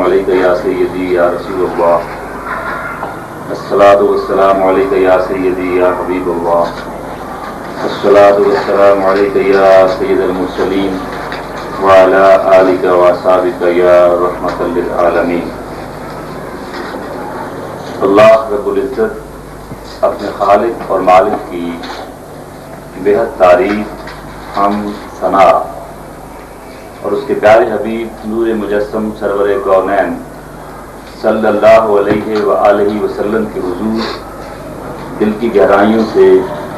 علیک یا سیدی یا رسول اللہ، الصلاۃ والسلام علیک یا سیدی یا حبیب اللہ، الصلاۃ والسلام علیک یا سید المرسلین وعلی آلک واصحابک یا رحمۃ للعالمین۔ اللہ رب العزت اپنے خالق اور مالک کی بےحد تعریف، حمد، ثنا اور اس کے پیارے حبیب نور مجسم سرور کونین صلی اللہ علیہ وآلہ وسلم کے حضور دل کی گہرائیوں سے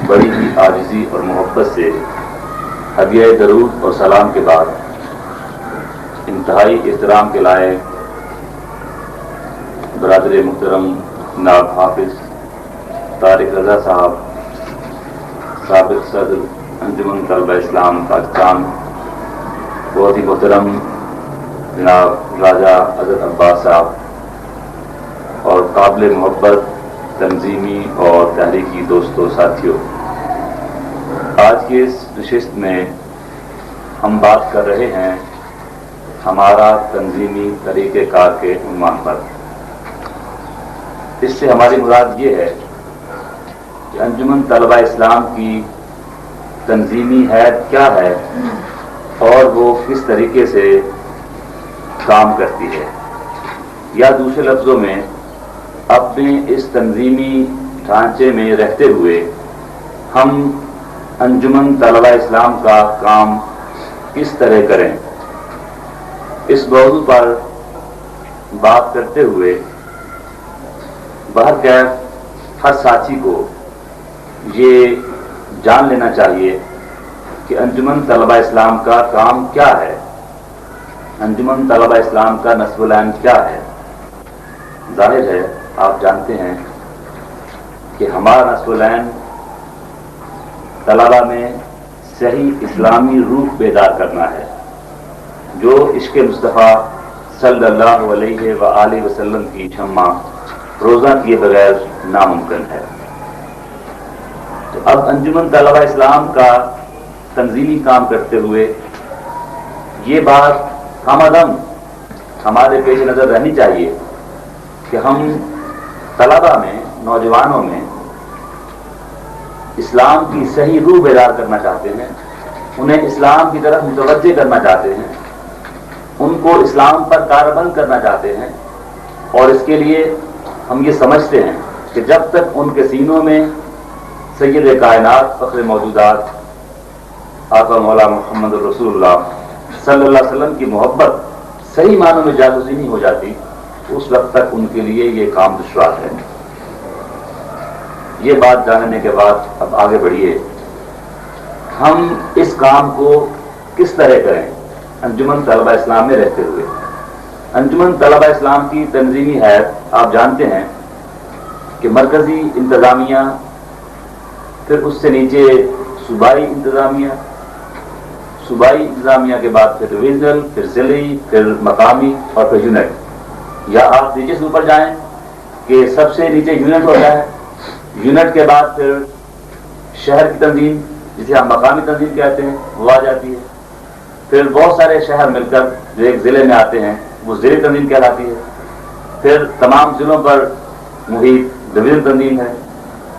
بڑی ہی عاجزی اور محبت سے ہدیہ درود اور سلام کے بعد انتہائی احترام کے لائق برادر محترم نائب حافظ طارق رضا صاحب، سابق صدر انجمن طلبہ اسلام پاکستان، بہت ہی محترم جناب راجہ حضرت عباس صاحب اور قابل محبت تنظیمی اور تحریکی دوستوں ساتھیوں، آج کی اس نشست میں ہم بات کر رہے ہیں ہمارا تنظیمی طریقہ کار کے عنوان پر۔ اس سے ہماری مراد یہ ہے کہ انجمن طلبہ اسلام کی تنظیمی حیت کیا ہے اور وہ کس طریقے سے کام کرتی ہے، یا دوسرے لفظوں میں اپنے اس تنظیمی ڈھانچے میں رہتے ہوئے ہم انجمن طلبہ اسلام کا کام کس طرح کریں۔ اس موضوع پر بات کرتے ہوئے بہرکیف ہر ساتھی کو یہ جان لینا چاہیے کہ انجمن طلبہ اسلام کا کام کیا ہے، انجمن طلبہ اسلام کا نصب العین کیا ہے۔ ظاہر ہے آپ جانتے ہیں کہ ہمارا نصب العین طلبہ میں صحیح اسلامی روح بیدار کرنا ہے، جو عشق مصطفیٰ صلی اللہ علیہ وآلہ وسلم کی شمع روزہ کیے بغیر ناممکن ہے۔ تو اب انجمن طلبہ اسلام کا تنظیمی کام کرتے ہوئے یہ بات ہم عدم ہمارے پیش نظر رہنی چاہیے کہ ہم طلبہ میں، نوجوانوں میں اسلام کی صحیح روح بیدار کرنا چاہتے ہیں، انہیں اسلام کی طرف متوجہ کرنا چاہتے ہیں، ان کو اسلام پر کاربند کرنا چاہتے ہیں، اور اس کے لیے ہم یہ سمجھتے ہیں کہ جب تک ان کے سینوں میں سید کائنات فخر موجودات آقا مولا محمد رسول اللہ صلی اللہ علیہ وسلم کی محبت صحیح معنوں میں جاگزی نہیں ہو جاتی، اس وقت تک ان کے لیے یہ کام دشوار ہے۔ یہ بات جاننے کے بعد اب آگے بڑھیے، ہم اس کام کو کس طرح کریں انجمن طلبہ اسلام میں رہتے ہوئے۔ انجمن طلبہ اسلام کی تنظیمی حیت آپ جانتے ہیں کہ مرکزی انتظامیہ، پھر اس سے نیچے صوبائی انتظامیہ، صوبائی انتظامیہ کے بعد پھر ڈویژنل، پھر ضلعی، پھر مقامی اور پھر یونٹ، یا آپ نیچے سے اوپر جائیں کہ سب سے نیچے یونٹ ہوتا ہے، یونٹ کے بعد پھر شہر کی تنظیم جسے ہم مقامی تنظیم کہتے ہیں وہ آ جاتی ہے، پھر بہت سارے شہر مل کر جو ایک ضلع میں آتے ہیں وہ ضلعی تنظیم کہلاتی ہے، پھر تمام ضلعوں پر محیط ڈویژن تنظیم ہے،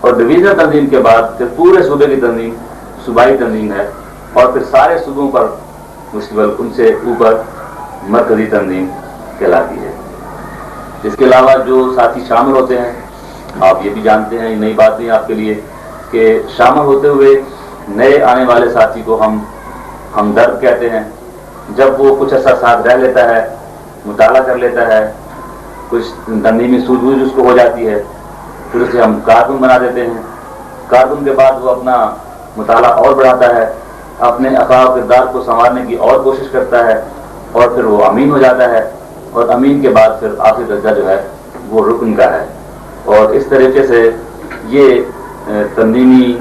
اور ڈویژن تنظیم کے بعد پھر پورے صوبے کی تنظیم صوبائی تنظیم ہے، اور پھر سارے صوبوں پر مشتمل ان سے اوپر مرکزی تنظیم کہلاتی ہے۔ اس کے علاوہ جو ساتھی شامل ہوتے ہیں آپ یہ بھی جانتے ہیں، یہ نئی بات نہیں آپ کے لیے، کہ شامل ہوتے ہوئے نئے آنے والے ساتھی کو ہم ہمدرد کہتے ہیں۔ جب وہ کچھ عرصہ ساتھ رہ لیتا ہے، مطالعہ کر لیتا ہے، کچھ تنظیمی سوجھ بوجھ اس کو ہو جاتی ہے، پھر اسے ہم کارکن بنا دیتے ہیں۔ کارکن کے بعد وہ اپنا مطالعہ اور بڑھاتا ہے، اپنے اخلاق و کردار کو سنوارنے کی اور کوشش کرتا ہے، اور پھر وہ امین ہو جاتا ہے، اور امین کے بعد پھر آخری درجہ جو ہے وہ رکن کا ہے۔ اور اس طریقے سے یہ تنظیمی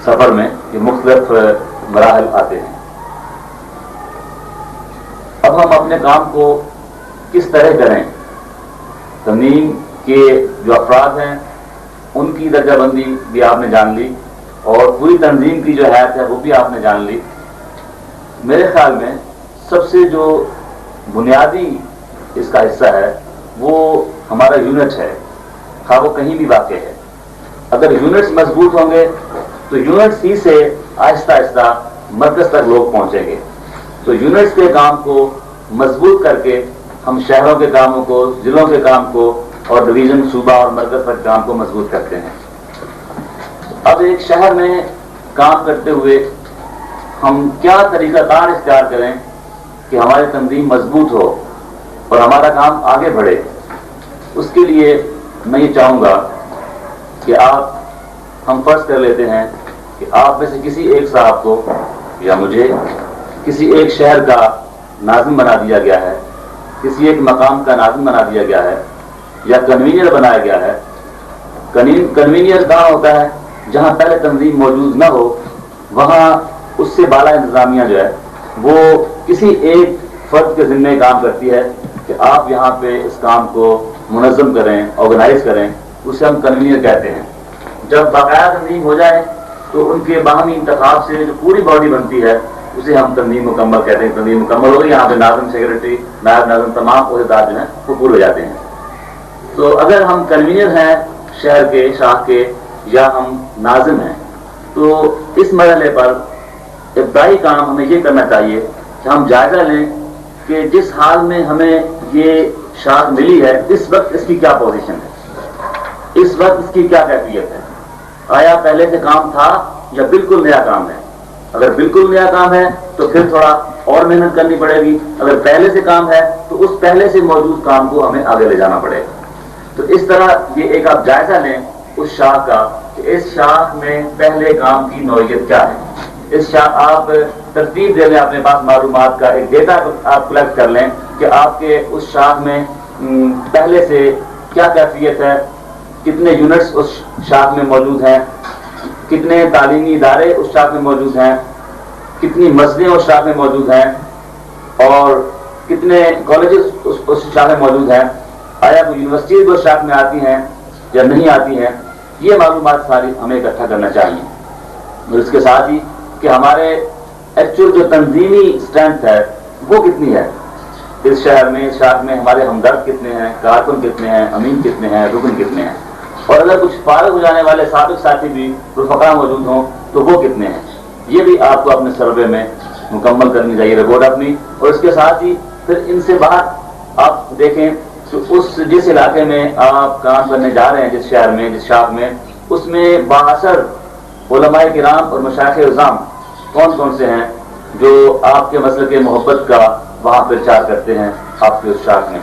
سفر میں یہ مختلف مراحل آتے ہیں۔ اب ہم اپنے کام کو کس طرح کریں، تنظیم کے جو افراد ہیں ان کی درجہ بندی بھی آپ نے جان لی، اور پوری تنظیم کی جو حیات ہے وہ بھی آپ نے جان لی۔ میرے خیال میں سب سے جو بنیادی اس کا حصہ ہے وہ ہمارا یونٹ ہے، خواہ وہ کہیں بھی واقع ہے۔ اگر یونٹس مضبوط ہوں گے تو یونٹس ہی سے آہستہ آہستہ مرکز تک لوگ پہنچیں گے۔ تو یونٹس کے کام کو مضبوط کر کے ہم شہروں کے کاموں کو، ضلعوں کے کام کو اور ڈویژن، صوبہ اور مرکز تک کام کو مضبوط کرتے ہیں۔ اب ایک شہر میں کام کرتے ہوئے ہم کیا طریقہ کار اختیار کریں کہ ہماری تنظیم مضبوط ہو اور ہمارا کام آگے بڑھے؟ اس کے لیے میں یہ چاہوں گا کہ ہم فرض کر لیتے ہیں کہ آپ میں سے کسی ایک صاحب کو یا مجھے کسی ایک شہر کا ناظم بنا دیا گیا ہے، کسی ایک مقام کا ناظم بنا دیا گیا ہے یا کنوینئر بنایا گیا ہے۔ کنوینئر کہاں ہوتا ہے؟ جہاں پہلے تنظیم موجود نہ ہو، وہاں اس سے بالا انتظامیہ جو ہے وہ کسی ایک فرد کے ذمہ کام کرتی ہے کہ آپ یہاں پہ اس کام کو منظم کریں، آرگنائز کریں، اسے ہم کنوینئر کہتے ہیں۔ جب باقاعدہ تنظیم ہو جائے تو ان کے باہمی انتخاب سے جو پوری باڈی بنتی ہے اسے ہم تنظیم مکمل کہتے ہیں۔ تنظیم مکمل ہو گئی، یہاں پہ ناظم، سیکرٹری، نائب ناظم، تمام عہدیدار جو ہیں وہ پورے ہو جاتے ہیں۔ تو اگر ہم کنوینئر ہیں شہر کے، شاخ کے، یا ہم ناظم ہیں، تو اس مرحلے پر ابتدائی کام ہمیں یہ کرنا چاہیے کہ ہم جائزہ لیں کہ جس حال میں ہمیں یہ شاخ ملی ہے اس وقت اس کی کیا پوزیشن ہے، اس وقت اس کی کیا کیفیت ہے، آیا پہلے سے کام تھا یا بالکل نیا کام ہے۔ اگر بالکل نیا کام ہے تو پھر تھوڑا اور محنت کرنی پڑے گی، اگر پہلے سے کام ہے تو اس پہلے سے موجود کام کو ہمیں آگے لے جانا پڑے گا۔ تو اس طرح یہ ایک آپ جائزہ لیں اس شاخ کا کہ اس شاخ میں پہلے کام کی نوعیت کیا ہے۔ اس شاخ آپ ترتیب دے لیں، اپنے پاس معلومات کا ایک ڈیٹا آپ کلیکٹ کر لیں کہ آپ کے اس شاخ میں پہلے سے کیا کیفیت ہے، کتنے یونٹس اس شاخ میں موجود ہیں، کتنے تعلیمی ادارے اس شاخ میں موجود ہیں، کتنی مسجدیں اس شاخ میں موجود ہیں، اور کتنے کالجز اس شاخ میں موجود ہیں، آیا کوئی یونیورسٹیز اس شاخ میں آتی ہیں یا نہیں آتی ہیں۔ یہ معلومات ساری ہمیں اکٹھا کرنا چاہیے، اور اس کے ساتھ ہی کہ ہمارے ایکچوئل جو تنظیمی اسٹرینتھ ہے وہ کتنی ہے اس شہر میں، اس شاخ میں ہمارے ہمدرد کتنے ہیں، کارکن کتنے ہیں، امین کتنے ہیں، رکن کتنے ہیں، اور اگر کچھ فارغ ہو جانے والے سابق ساتھی بھی رفقا موجود ہوں تو وہ کتنے ہیں۔ یہ بھی آپ کو اپنے سروے میں مکمل کرنی چاہیے رپورٹ اپنی، اور اس کے ساتھ ہی پھر ان سے باہر آپ دیکھیں کہ جس علاقے میں آپ کام کرنے جا رہے ہیں، جس شہر میں، جس شاخ میں، اس میں بااثر علماء کرام اور مشائخ اعظام کون کون سے ہیں جو آپ کے مسلک کے محبت کا وہاں پرچار کرتے ہیں آپ کے اس شاخ میں۔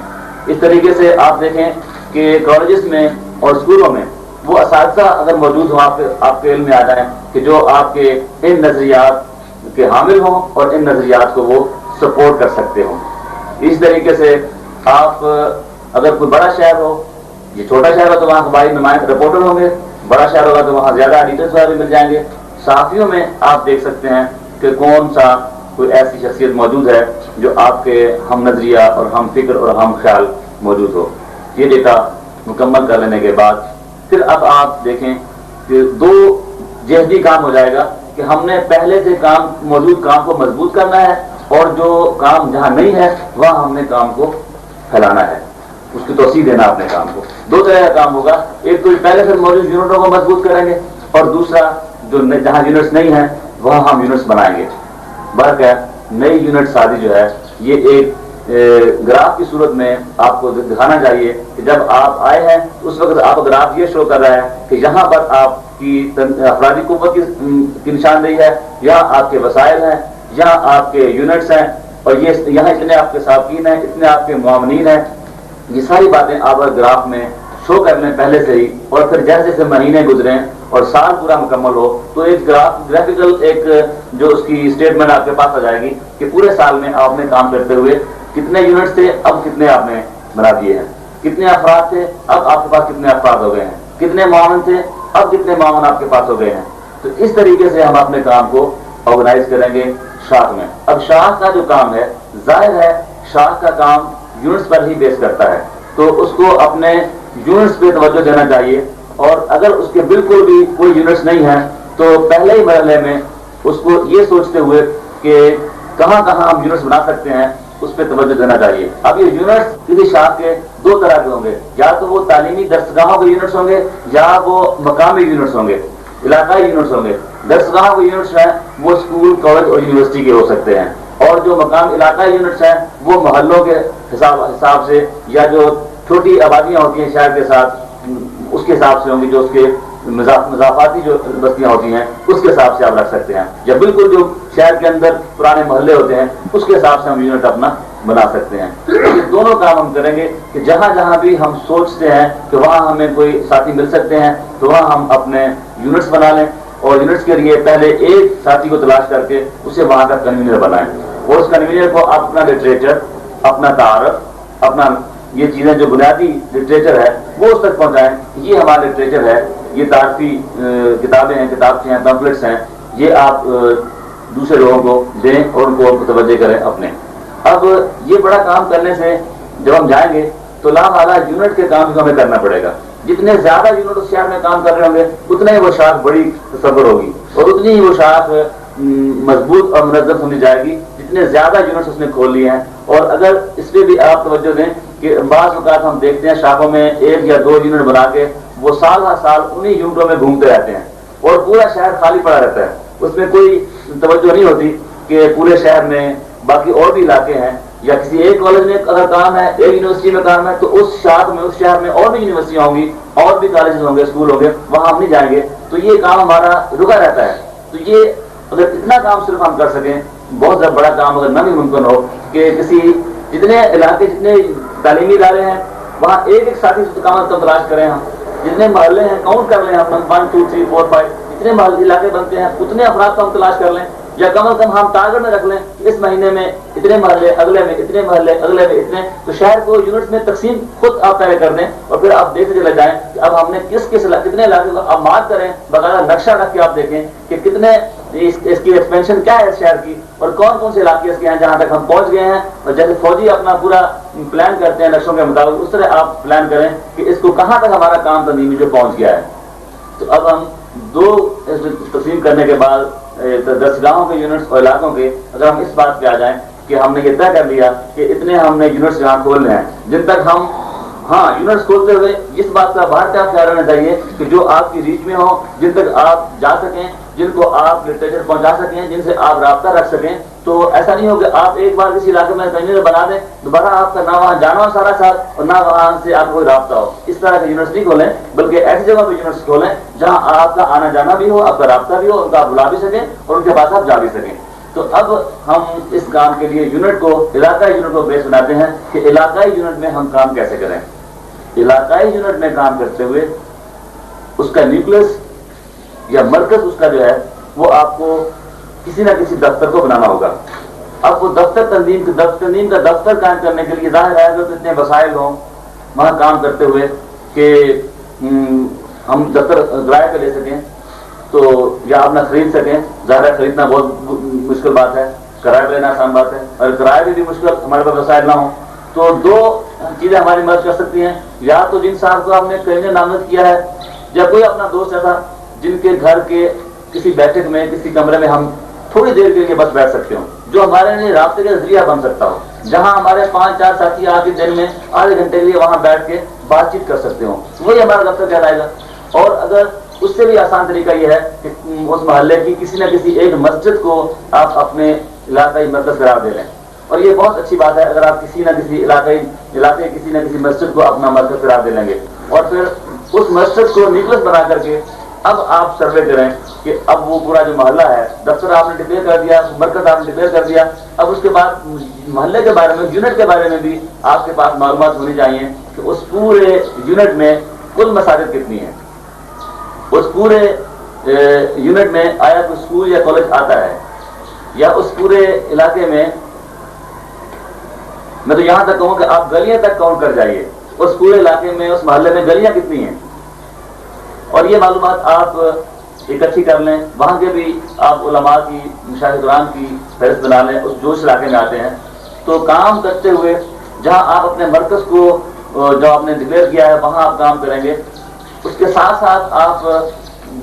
اس طریقے سے آپ دیکھیں کہ کالجز میں اور اسکولوں میں وہ اساتذہ اگر موجود ہوں آپ کے علم میں آ جائیں کہ جو آپ کے ان نظریات کے حامل ہوں اور ان نظریات کو وہ سپورٹ کر سکتے ہوں۔ اس طریقے سے آپ اگر کوئی بڑا شہر ہو، یہ چھوٹا شہر ہو تو وہاں ہماری نمائند رپورٹر ہوں گے، بڑا شہر ہوگا تو وہاں زیادہ ایڈیٹرز والے مل جائیں گے۔ صحافیوں میں آپ دیکھ سکتے ہیں کہ کون سا کوئی ایسی شخصیت موجود ہے جو آپ کے ہم نظریہ اور ہم فکر اور ہم خیال موجود ہو۔ یہ ڈیٹا مکمل کر لینے کے بعد پھر اب آپ دیکھیں کہ دو جہدی کام ہو جائے گا کہ ہم نے پہلے سے موجود کام کو مضبوط کرنا ہے، اور جو کام جہاں نہیں ہے وہاں ہم نے کام کو پھیلانا ہے، اس کی توسیع دینا اپنے کام کو۔ دو طرح کا کام ہوگا، ایک تو پہلے سے موجود یونٹوں کو مضبوط کریں گے، اور دوسرا جو جہاں یونٹس نہیں ہیں وہاں ہم یونٹس بنائیں گے۔ برق ہے نئی یونٹ سازی جو ہے یہ ایک گراف کی صورت میں آپ کو دکھانا چاہیے کہ جب آپ آئے ہیں اس وقت آپ گراف یہ شو کر رہا ہے کہ یہاں پر آپ کی افرادی قوت کی نشاندہی ہے، یہاں آپ کے وسائل ہیں، یہاں آپ کے یونٹس ہیں، اور یہاں اتنے آپ کے سابقین ہیں، اتنے آپ کے معاونین ہیں۔ یہ ساری باتیں آپ گراف میں شو کر لیں پہلے سے ہی، اور پھر جیسے جیسے مہینے گزریں اور سال پورا مکمل ہو تو ایک گرافیکل ایک جو اس کی اسٹیٹمنٹ آپ کے پاس آ جائے گی کہ پورے سال میں آپ نے کام کرتے ہوئے کتنے یونٹس تھے، اب کتنے آپ نے بنا دیے ہیں، کتنے افراد تھے، اب آپ کے پاس کتنے افراد ہو گئے ہیں، کتنے معاون تھے، اب کتنے معاون آپ کے پاس ہو گئے ہیں۔ تو اس طریقے سے ہم اپنے کام کو آرگنائز کریں گے شاخ میں۔ اب شاخ کا جو کام ہے، ظاہر ہے شاخ کا کام یونٹس پر ہی بیس کرتا ہے، تو اس کو اپنے یونٹس پہ توجہ دینا چاہیے، اور اگر اس کے بالکل بھی کوئی یونٹس نہیں ہے تو پہلے ہی مرحلے میں اس کو یہ سوچتے ہوئے کہ کہاں کہاں ہم یونٹس بنا سکتے ہیں اس پہ توجہ دینا چاہیے. اب یہ یونٹس کسی شاخ کے دو طرح کے ہوں گے, یا تو وہ تعلیمی درسگاہوں کے یونٹس ہوں گے یا وہ مقامی یونٹس ہوں گے, علاقائی یونٹس ہوں گے. درسگاہوں کے یونٹس ہیں وہ اسکول, کالج اور یونیورسٹی کے ہو سکتے ہیں, اور جو مقام علاقائی یونٹس ہیں وہ محلوں کے حساب سے یا جو چھوٹی آبادیاں ہوتی ہیں شہر کے ساتھ اس کے حساب سے ہوں گی, جو اس کے مضافاتی جو بستیاں ہوتی ہیں اس کے حساب سے آپ رکھ سکتے ہیں, یا بالکل جو شہر کے اندر پرانے محلے ہوتے ہیں اس کے حساب سے ہم یونٹ اپنا بنا سکتے ہیں. یہ دونوں کام ہم کریں گے کہ جہاں جہاں بھی ہم سوچتے ہیں کہ وہاں ہمیں کوئی ساتھی مل سکتے ہیں تو وہاں ہم اپنے یونٹس بنا لیں, اور یونٹس کے لیے پہلے ایک ساتھی کو تلاش کر کے اسے وہاں کا کنوینر بنائیں, اور اس کنوینر کو اپنا لٹریچر, اپنا تعارف, اپنا یہ چیزیں جو بنیادی لٹریچر ہے وہ اس تک پہنچائیں. یہ ہمارا لٹریچر ہے, یہ تعارفی کتابیں ہیں, کتابچے ہیں, پمفلٹس ہیں, یہ آپ دوسرے لوگوں کو دیں اور ان کو متوجہ کریں اپنے. اب یہ بڑا کام کرنے سے جب ہم جائیں گے تو لامحالہ یونٹ کے کام کو ہمیں کرنا پڑے گا. جتنے زیادہ یونٹ اس شہر میں کام کر رہے ہوں گے اتنا ہی وہ شاخ بڑی تصور ہوگی, اور اتنی ہی وہ شاخ مضبوط اور منظم سمجھی جائے گی جتنے زیادہ یونٹس اس نے کھول لیے ہیں. اور اگر اس پہ بھی آپ توجہ دیں کہ بعض اوقات ہم دیکھتے ہیں شاخوں میں ایک یا دو یونٹ بنا کے وہ سال ہر سال انہی یونٹوں میں گھومتے رہتے ہیں اور پورا شہر خالی پڑا رہتا ہے, اس میں کوئی توجہ نہیں ہوتی کہ پورے شہر میں باقی اور بھی علاقے ہیں, یا کسی ایک کالج میں اگر کام ہے, ایک یونیورسٹی میں کام ہے, تو اس شاخ میں اس شہر میں اور بھی یونیورسٹیاں ہوں گی, اور بھی کالجز ہوں گے, اسکول ہوں گے, وہاں ہم نہیں جائیں گے تو یہ کام ہمارا رکا رہتا ہے. تو یہ اگر اتنا کام صرف ہم کر سکیں, بہت زیادہ بڑا کام اگر نہ بھی ممکن ہو کہ کسی جتنے علاقے جتنے تعلیمی ادارے ہیں وہاں ایک ایک ساتھی سے کام تلاش کریں, ہم جتنے محلے ہیں کاؤنٹ کر لیں, ہم 1 2 3 4 5 جتنے محلے علاقے بنتے ہیں اتنے افراد کو ہم تلاش کر لیں, یا کم از کم ہم ٹارگٹ میں رکھ لیں کہ اس مہینے میں اتنے محلے, اگلے میں اتنے محلے, اگلے میں اتنے. تو شہر کو یونٹس میں تقسیم خود آپ طے کر دیں, اور پھر آپ دیکھتے چلے جائیں کہ اب ہم نے کتنے علاقے کو آپ مارک کریں, باقاعدہ نقشہ رکھ کے آپ دیکھیں کہ کتنے اس کی ایکسپینشن کیا ہے اس شہر کی, اور کون کون سے علاقے اس کے ہیں جہاں تک ہم پہنچ گئے ہیں. اور جیسے فوجی اپنا پورا پلان کرتے ہیں نقشوں کے مطابق, اس طرح آپ پلان کریں کہ اس کو کہاں تک ہمارا کام تنظیمی جو پہنچ گیا ہے. تو اب ہم دو تقسیم کرنے کے بعد درسگاہوں کے یونٹس اور علاقوں کے, اگر ہم اس بات پہ آ جائیں کہ ہم نے یہ طے کر لیا کہ اتنے ہم نے یونٹس یہاں کھولنے ہیں, جن تک ہم یونٹس کھولتے ہوئے اس بات کا باہر کا خیال رہنا چاہیے کہ جو آپ کی ریچ میں ہوں, جن تک آپ جا سکیں, جن کو آپ لٹریچر پہنچا سکیں, جن سے آپ رابطہ رکھ سکیں. تو ایسا نہیں ہو کہ آپ ایک بار کسی علاقے میں کنوینر بنا دیں, دوبارہ آپ کا نہ وہاں جانا ہو سارا ساتھ اور نہ وہاں سے آپ کو کوئی رابطہ ہو. اس طرح کے یونٹس نہیں کھولیں, بلکہ ایسی جگہ پہ یونٹس کھولیں جہاں آپ کا آنا جانا بھی ہو, آپ کا رابطہ بھی ہو, ان کا آپ بلا بھی سکیں اور ان کے پاس آپ جا بھی سکیں. تو اب ہم اس کام کے لیے یونٹ کو, علاقائی یونٹ کو بیس بناتے ہیں کہ علاقائی یونٹ میں ہم کام کیسے کریں. علاقائی یونٹ میں کام کرتے ہوئے اس کا نیوکلس یا مرکز اس کا جو ہے وہ آپ کو کسی نہ کسی دفتر کو بنانا ہوگا. اب وہ دفتر تنظیم کا دفتر قائم کرنے کے لیے ظاہر ہے کہ اتنے وسائل ہوں وہاں کام کرتے ہوئے کہ ہم دفتر کرائے پہ لے سکیں تو یا آپ نہ خرید سکیں. ظاہر ہے خریدنا بہت مشکل بات ہے, کرائے پہ لینا آسان بات ہے, اور کرائے بھی مشکل, ہمارے پاس وسائل نہ ہوں تو دو چیزیں ہماری مدد کر سکتی ہیں. یا تو جن صاحب کو ہم نے کہیں نامزد کیا ہے, یا کوئی اپنا دوست ایسا جن کے گھر کے کسی بیٹھک میں, کسی کمرے میں ہم تھوڑی دیر کے لیے بس بیٹھ سکتے ہوں, جو ہمارے لیے رابطے کا ذریعہ بن سکتا ہو, جہاں ہمارے 5 4 ساتھی آ کے دن میں آدھے گھنٹے کے لیے وہاں بیٹھ کے بات چیت کر سکتے ہوں, وہی ہمارا دفتر کہلائے گا. اور اگر اس سے بھی آسان طریقہ یہ ہے کہ اس محلے کی کسی نہ کسی ایک مسجد کو آپ اپنے علاقائی مرکز قرار دے لیں. اور یہ بہت اچھی بات ہے اگر آپ کسی نہ کسی علاقے کسی نہ کسی مسجد کو اپنا مرکز قرار دے لیں گے, اور پھر اس مسجد کو نیوکلس بنا کر کے اب آپ سروے کریں کہ اب وہ پورا جو محلہ ہے, دفتر آپ نے ڈکلیئر کر دیا, مرکز آپ نے ڈکلیئر کر دیا, اب اس کے بعد محلے کے بارے میں, یونٹ کے بارے میں بھی آپ کے پاس معلومات ہونی چاہیے کہ اس پورے یونٹ میں کل مساجد کتنی ہیں, اس پورے یونٹ میں آیا کوئی اسکول یا کالج آتا ہے, یا اس پورے علاقے میں تو یہاں تک کہوں کہ آپ گلیاں تک کاؤنٹ کر جائیے, اس پورے علاقے میں, اس محلے میں گلیاں کتنی ہیں, اور یہ معلومات آپ اکٹھی کر لیں. وہاں کے بھی آپ علماء کی, مشاہد کرام کی فہرست بنا لیں, اس جوش علاقے میں آتے ہیں. تو کام کرتے ہوئے جہاں آپ اپنے مرکز کو جو آپ نے ڈکلیئر کیا ہے وہاں آپ کام کریں گے, اس کے ساتھ ساتھ آپ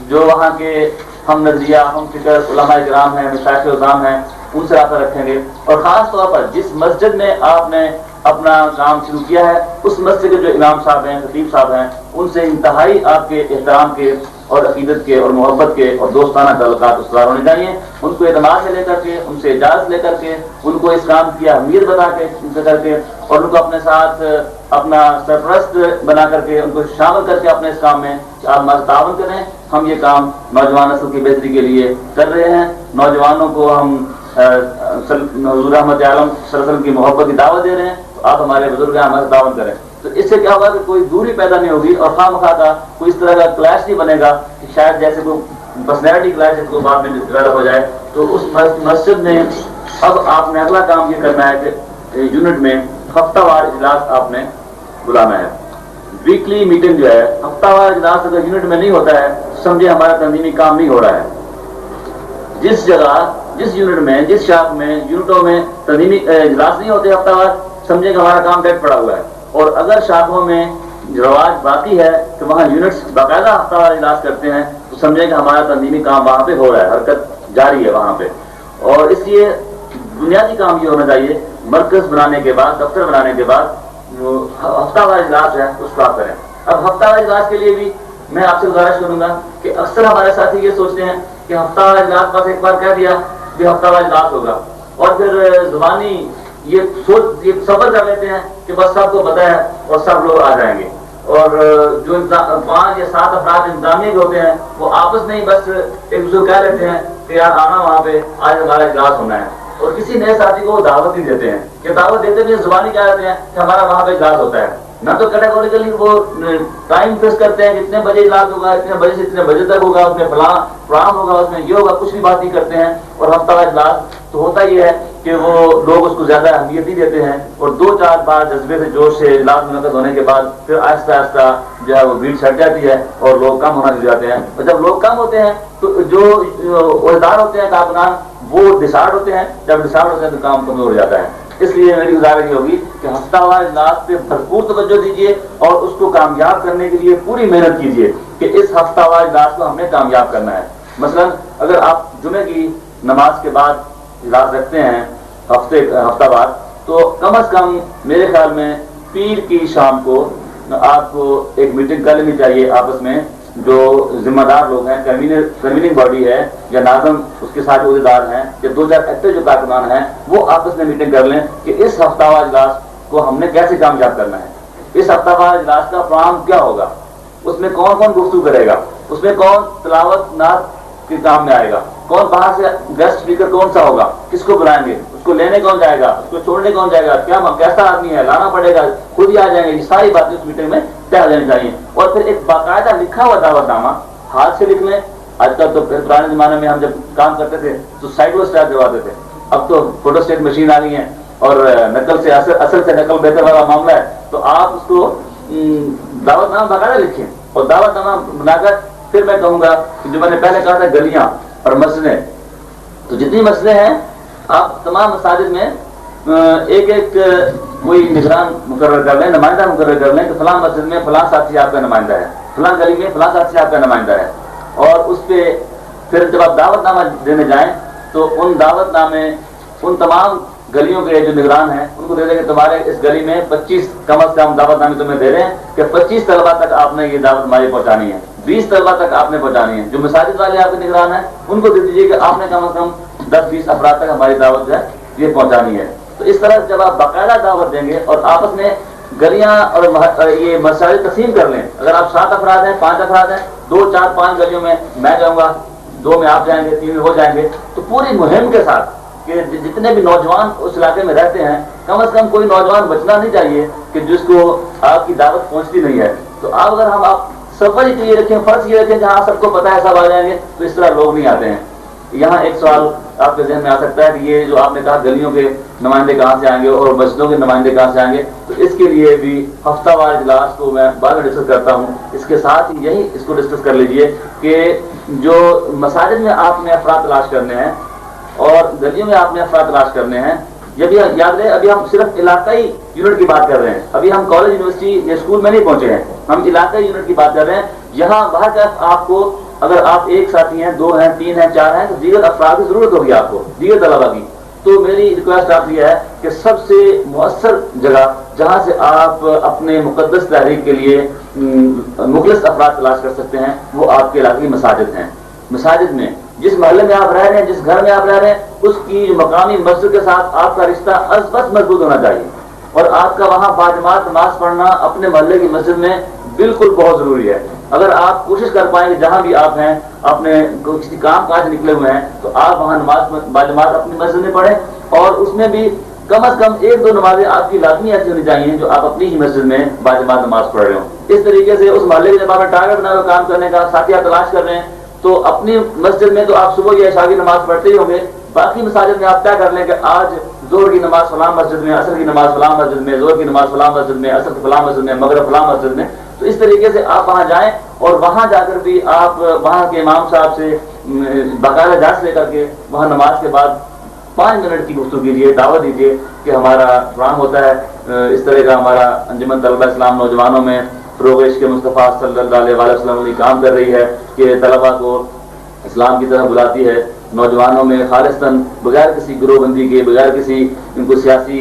جو وہاں کے ہم نظریہ, ہم فکر علماء کرام ہیں, مشائخ عظام ہیں, ان سے رابطہ رکھیں گے، اور خاص طور پر جس مسجد میں آپ نے اپنا کام شروع کیا ہے اس مسجد کے جو امام صاحب ہیں، خطیب صاحب ہیں، ان سے انتہائی آپ کے احترام کے اور عقیدت کے اور محبت کے اور دوستانہ تعلقات استوار ہونے چاہیے. ان کو اعتماد سے لے کر کے، ان سے اجازت لے کر کے، ان کو اس کام کی اہمیت بتا کے ان سے کر کے، اور ان کو اپنے ساتھ اپنا سرپرست بنا کر کے ان کو شامل کر کے اپنے اس کام میں آپ ہمارا تعاون کریں. ہم یہ کام نوجوان نسل کی بہتری کے لیے کر رہے ہیں. نوجوانوں کو ہم حضور احمد عالم صلی اللہ علیہ وسلم کی محبت کی دعوت دے رہے ہیں. تو آپ ہمارے بزرگ ہیں، ہمارے تعاون کریں. تو اس سے کیا ہوگا کہ کوئی دوری پیدا نہیں ہوگی اور خواہ مخواہ کا کوئی اس طرح کا کلیش نہیں بنے گا کہ شاید جیسے کوئی پرسنالٹی کلیش کو بعد میں ڈیولپ ہو جائے. تو اس مسجد میں اب آپ نے اگلا کام یہ کرنا ہے کہ یونٹ میں ہفتہ وار اجلاس آپ نے بلانا ہے. ویکلی میٹنگ جو ہے، ہفتہ وار اجلاس اگر یونٹ میں نہیں ہوتا ہے سمجھے ہمارا تنظیمی کام نہیں ہو رہا ہے. جس جگہ، جس یونٹ میں، جس شاخ میں، یونٹوں میں تنظیمی اجلاس نہیں ہوتے ہفتہ وار، سمجھے کہ ہمارا کام ڈیڈ پڑا ہوا ہے. اور اگر شاخوں میں رواج باقی ہے کہ وہاں یونٹس باقاعدہ ہفتہ وار اجلاس کرتے ہیں تو سمجھے کہ ہمارا تنظیمی کام وہاں پہ ہو رہا ہے، حرکت جاری ہے وہاں پہ. اور اس لیے بنیادی کام یہ ہونا چاہیے، مرکز بنانے کے بعد، دفتر بنانے کے بعد ہفتہ وار اجلاس ہے اس کو آپ کریں. اب ہفتہ وار اجلاس کے لیے بھی میں آپ سے گزارش کروں گا کہ اکثر ہمارے ساتھی یہ سوچتے ہیں کہ ہفتہ وار اجلاس بس ایک بار کہہ دیا کہ ہفتہ وار اجلاس ہوگا، اور پھر زبانی یہ صبر کر لیتے ہیں کہ بس سب کو پتہ ہے اور سب لوگ آ جائیں گے. اور جو 5 یا 7 افراد انتظامیہ کے ہوتے ہیں وہ آپس میں ہی بس ایک دوسرے کو کہہ لیتے ہیں کہ یار آنا وہاں پہ، آج ہمارا اجلاس ہونا ہے. اور کسی نئے ساتھی کو وہ دعوت نہیں دیتے ہیں، کہ دعوت دیتے بھی زبانی کیا رہتے ہیں کہ ہمارا وہاں پہ اجلاس ہوتا ہے. نہ تو کیٹیگوریکلی وہ ٹائم فکس کرتے ہیں کہ اتنے بجے اجلاس ہوگا، اتنے بجے سے اتنے بجے تک ہوگا، اس میں فلاں پروگرام ہوگا، اس میں یہ ہوگا، کچھ بھی بات نہیں کرتے ہیں. اور ہفتہ وار اجلاس تو ہوتا ہی ہے کہ وہ لوگ اس کو زیادہ اہمیت نہیں دیتے ہیں، اور 2-4 بار جذبے سے جوش سے اجلاس منعقد ہونے کے بعد پھر آہستہ آہستہ جو ہے وہ بھیڑ چھٹ جاتی ہے اور لوگ کم ہونا شروع جاتے ہیں. اور جب لوگ کم ہوتے ہیں تو جو عہدیدار ہوتے ہیں کارکنان وہ ڈسارڈ ہوتے ہیں. جب ڈسارڈ ہوتے ہیں تو کام کمزور ہو جاتا ہے. اس لیے میری گزارش یہ ہوگی کہ ہفتہ وار اجلاس پہ بھرپور توجہ دیجیے اور اس کو کامیاب کرنے کے لیے پوری محنت کیجیے کہ اس ہفتہ وار اجلاس کو ہم نے کامیاب کرنا ہے. مثلا اگر آپ جمعے کی نماز کے بعد اجلاس رکھتے ہیں ہفتہ وار، تو کم از کم میرے خیال میں پیر کی شام کو آپ کو ایک میٹنگ کر لینی چاہیے آپس میں. جو ذمہ دار لوگ ہیں، کنویننگ باڈی ہے یا ناظم اس کے ساتھ عہدیدار ہیں یا 2-4 ایکٹر جو کارکنان ہیں، وہ آپس میں میٹنگ کر لیں کہ اس ہفتہ وار اجلاس کو ہم نے کیسے کامیاب کرنا ہے. اس ہفتہ وار اجلاس کا پروگرام کیا ہوگا، اس میں کون کون گفتگو کرے گا، اس میں کون تلاوت نعت کے کام میں آئے گا، کون باہر سے گیسٹ اسپیکر کون سا ہوگا، کس کو بلائیں گے، اس کو لینے کون جائے گا، اس کو چھوڑنے کون جائے گا، کیسا آدمی ہے، لانا پڑے گا، خود ہی آ جائیں گے. یہ ساری باتیں اس میٹنگ میں طے ہو جانی چاہیے. اور پھر ایک باقاعدہ لکھا ہوا دعوت نامہ ہاتھ سے لکھ لیں. آج کل تو پرانے زمانے میں ہم جب کام کرتے تھے تو سائیکلو اسٹیپ کرواتے تھے، اب تو فوٹو اسٹیٹ مشین آ گئی ہیں اور نقل سے اصل سے نقل بہتر والا معاملہ ہے. تو آپ اس کو دعوت نامہ باقاعدہ لکھیں اور دعوت نامہ بنا کر پھر میں کہوں گا کہ جو میں نے پہلے کہا تھا گلیاں اور مسجدیں، تو جتنی مسجدیں ہیں آپ تمام مساجد میں ایک کوئی نگران مقرر کر لیں، نمائندہ مقرر کر لیں کہ فلاں مسجد میں فلاں ساتھی آپ کا نمائندہ ہے، فلاں گلی میں فلاں ساتھی آپ کا نمائندہ ہے. اور اس پہ پھر جب آپ دعوت نامہ دینے جائیں تو ان دعوت نامے ان تمام گلیوں کے جو نگران ہیں ان کو دے دیں کہ تمہارے اس گلی میں 25 کم از کم دعوت نامے تمہیں دے رہے ہیں کہ 25 طلبہ تک آپ نے یہ دعوت ہماری پہنچانی ہے، 20 طلبہ تک آپ نے پہنچانی ہے. جو مساجد والے آپ کے نگران ہیں ان کو دے دیجیے کہ آپ نے کم از کم 10-20 افراد تک ہماری دعوت جو ہے یہ پہنچانی ہے. تو اس طرح جب آپ باقاعدہ دعوت دیں گے اور آپس میں گلیاں اور یہ مساجد تقسیم کر لیں، اگر آپ 7 افراد ہیں، 5 افراد ہیں، 2-4-5 گلیوں میں میں جاؤں گا، 2 میں آپ جائیں گے، 3 میں وہ جائیں گے، تو پوری مہم کے ساتھ کہ جتنے بھی نوجوان اس علاقے میں رہتے ہیں کم از کم کوئی نوجوان بچنا نہیں چاہیے کہ جس کو آپ کی دعوت پہنچتی نہیں ہے. تو اگر ہم آپ سفر ہی یہ رکھیں، فرض یہ رکھیں کہ ہاں سب کو پتہ ہے سب آ جائیں گے، تو اس طرح لوگ نہیں آتے ہیں. یہاں ایک سوال آپ کے ذہن میں آ سکتا ہے کہ یہ جو آپ نے کہا گلیوں کے نمائندے کہاں سے آئیں گے اور مسجدوں کے نمائندے کہاں سے آئیں گے، تو اس کے لیے بھی ہفتہ وار اجلاس کو میں بعد میں ڈسکس کرتا ہوں. اس کے ساتھ یہی اس کو ڈسکس کر لیجئے کہ جو مساجد میں آپ نے افراد تلاش کرنے ہیں اور گلیوں میں آپ نے افراد تلاش کرنے ہیں، جب یہ یاد رہے ابھی ہم صرف علاقائی یونٹ کی بات کر رہے ہیں، ابھی ہم کالج یونیورسٹی یا اسکول میں نہیں پہنچے ہیں، ہم علاقائی یونٹ کی بات کر رہے ہیں. یہاں باہر کا آپ کو اگر آپ ایک ساتھی ہیں، 2 ہیں، 3 ہیں، 4 ہیں، تو دیگر افراد کی ضرورت ہوگی آپ کو، دیگر طلبا کی. تو میری ریکویسٹ آپ یہ ہے کہ سب سے مؤثر جگہ جہاں سے آپ اپنے مقدس تحریک کے لیے مخلص افراد تلاش کر سکتے ہیں وہ آپ کے علاقے کی مساجد ہیں. مساجد میں جس محلے میں آپ رہ رہے ہیں، جس گھر میں آپ رہ رہے ہیں، اس کی مقامی مسجد کے ساتھ آپ کا رشتہ ازبط مضبوط ہونا چاہیے، اور آپ کا وہاں باجماعت نماز پڑھنا اپنے محلے کی مسجد میں بالکل بہت ضروری ہے. اگر آپ کوشش کر پائیں کہ جہاں بھی آپ ہیں، اپنے کسی کام کاج نکلے ہوئے ہیں، تو آپ وہاں نماز باجماعت اپنی مسجد میں پڑھیں، اور اس میں بھی کم از کم 1-2 نمازیں آپ کی لازمی ایسی ہونی چاہیے جو آپ اپنی ہی مسجد میں باجماعت نماز پڑھ رہے ہوں. اس طریقے سے اس محلے کے جب آپ نے ٹارگیٹ بنا ہوا کام کرنے کا، ساتھیہ تلاش کر رہے ہیں، تو اپنی مسجد میں تو آپ صبح یا عشاء کی نماز پڑھتے ہی ہوں گے، باقی مساجد میں آپ طے کر لیں کہ آج ظہر کی نماز فلاں مسجد میں، عصر کی نماز فلاں مسجد میں، ظہر کی نماز فلاں مسجد میں، عصر کی فلاں مسجد میں، مغرب فلاں مسجد میں. تو اس طریقے سے آپ وہاں جائیں، اور وہاں جا کر بھی آپ وہاں کے امام صاحب سے باقاعدہ اجازت لے کر کے وہاں نماز کے بعد 5 منٹ کی گفتگو کیجیے، دعوت دیجیے کہ ہمارا پروگرام ہوتا ہے اس طرح کا، ہمارا انجمن طلبہ اسلام نوجوانوں میں فروغ عشق مصطفیٰ صلی اللہ علیہ وسلم کام کر رہی ہے کہ طلبہ کو اسلام کی طرف بلاتی ہے، نوجوانوں میں خالصتاً بغیر کسی گروہ بندی کے، بغیر کسی ان کو سیاسی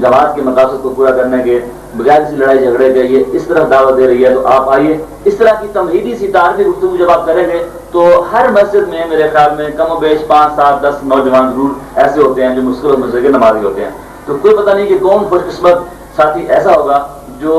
جماعت کے مقاصد کو پورا کرنے کے، بغیر کسی لڑائی جھگڑے کے یہ اس طرح دعوت دے رہی ہے. تو آپ آئیے. اس طرح کی تمہیدی سی تعارفی گفتگو جب آپ کریں گے تو ہر مسجد میں میرے خیال میں کم و بیش 5, 7, 10 نوجوان ضرور ایسے ہوتے ہیں جو مسلم مسجد کے نمازی ہوتے ہیں. تو کوئی پتہ نہیں کہ کون خوش قسمت ساتھی ایسا ہوگا جو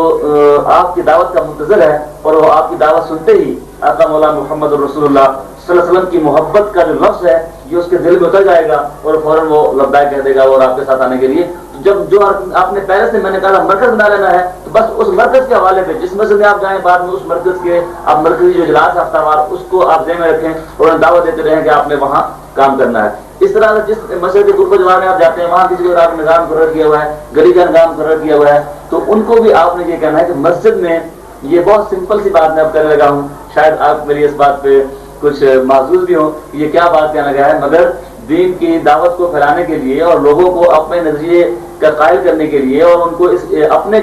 آپ کی دعوت کا منتظر ہے، اور وہ آپ کی دعوت سنتے ہی آقا مولا محمد رسول اللہ صلی اللہ علیہ وسلم کی محبت کا جو لفظ ہے یہ اس کے دل میں اتر جائے گا، اور فوراً وہ لبیک کہہ دے گا اور آپ کے ساتھ آنے کے لیے. جب جو آپ نے پہلے سے میں نے کہا مرکز بنا لینا ہے، تو بس اس مرکز کے حوالے پہ جس مسجد میں آپ جائیں بعد میں اس مرکز کے آپ مرکزی جو اجلاس ہفتہ وار اس کو آپ ذہن میں رکھیں اور دعوت دیتے رہیں کہ آپ نے وہاں کام کرنا ہے. اس طرح سے جس مسجد کے غربت جوار میں آپ جاتے ہیں وہاں کسی کو آپ نظام مقرر کیا ہوا ہے، گلی کا نظام مقرر کیا ہوا ہے، تو ان کو بھی آپ نے یہ کہنا ہے کہ مسجد میں یہ بہت سمپل سی بات میں اب کرنے لگا ہوں، شاید آپ میری اس بات پہ کچھ محظوظ بھی ہوں کہ یہ کیا بات کہنے لگا ہے، مگر دین کی دعوت کو پھیلانے کے لیے اور لوگوں کو اپنے نظریے کا قائل کرنے کے لیے اور ان کو اپنے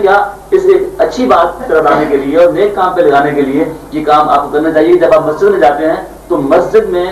اس ایک اچھی بات کی طرف لانے کے لیے اور نیک کام پہ لگانے کے لیے یہ کام آپ کو کرنا چاہیے. جب آپ مسجد میں جاتے ہیں تو مسجد میں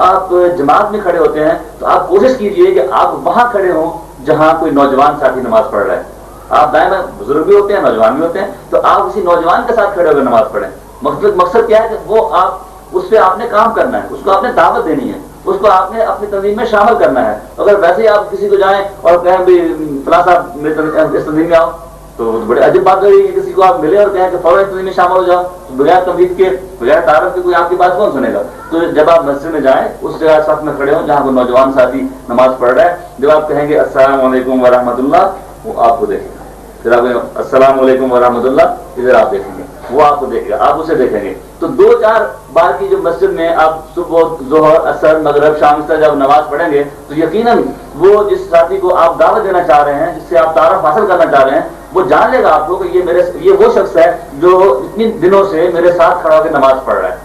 آپ جماعت میں کھڑے ہوتے ہیں تو آپ کوشش کیجئے کہ آپ وہاں کھڑے ہوں جہاں کوئی نوجوان ساتھی نماز پڑھ رہا ہے. آپ دائما بزرگ بھی ہوتے ہیں، نوجوان بھی ہوتے ہیں، تو آپ اسی نوجوان کے ساتھ کھڑے ہو کر نماز پڑھیں. مقصد کیا ہے کہ وہ آپ اس پہ آپ نے کام کرنا ہے، اس کو آپ نے دعوت دینی ہے، اس کو آپ نے اپنی تنظیم میں شامل کرنا ہے. اگر ویسے ہی آپ کسی کو جائیں اور کہیں بھی فلاں صاحب میرے اس تنظیم میں آؤ، تو بڑی عجیب بات ہے کہ کسی کو آپ ملے اور کہیں کہ فوراً تنظیم میں شامل ہو جاؤ، بغیر تمہید کے، بغیر تعارف کے کوئی آپ کی بات کون سنے گا. تو جب آپ مسجد میں جائیں اس جگہ ساتھ میں کھڑے ہوں جہاں وہ نوجوان ساتھی نماز پڑھ رہا ہے، جب آپ کہیں گے السلام علیکم ورحمۃ اللہ، وہ آپ کو دیکھیں گے. پھر آپ السلام علیکم ورحمۃ اللہ، ادھر آپ دیکھیں گے، وہ آپ کو دیکھے گا، آپ اسے دیکھیں گے. تو 2-4 بار کی جو مسجد میں آپ صبح، ظہر، عصر، مغرب، شام سے جب نماز پڑھیں گے تو یقیناً وہ جس ساتھی کو آپ دعوت دینا چاہ رہے ہیں، جس سے آپ تعارف حاصل کرنا چاہ رہے ہیں، وہ جان لے گا آپ کو کہ یہ وہ شخص ہے جو اتنی دنوں سے میرے ساتھ کھڑا ہو کے نماز پڑھ رہا ہے.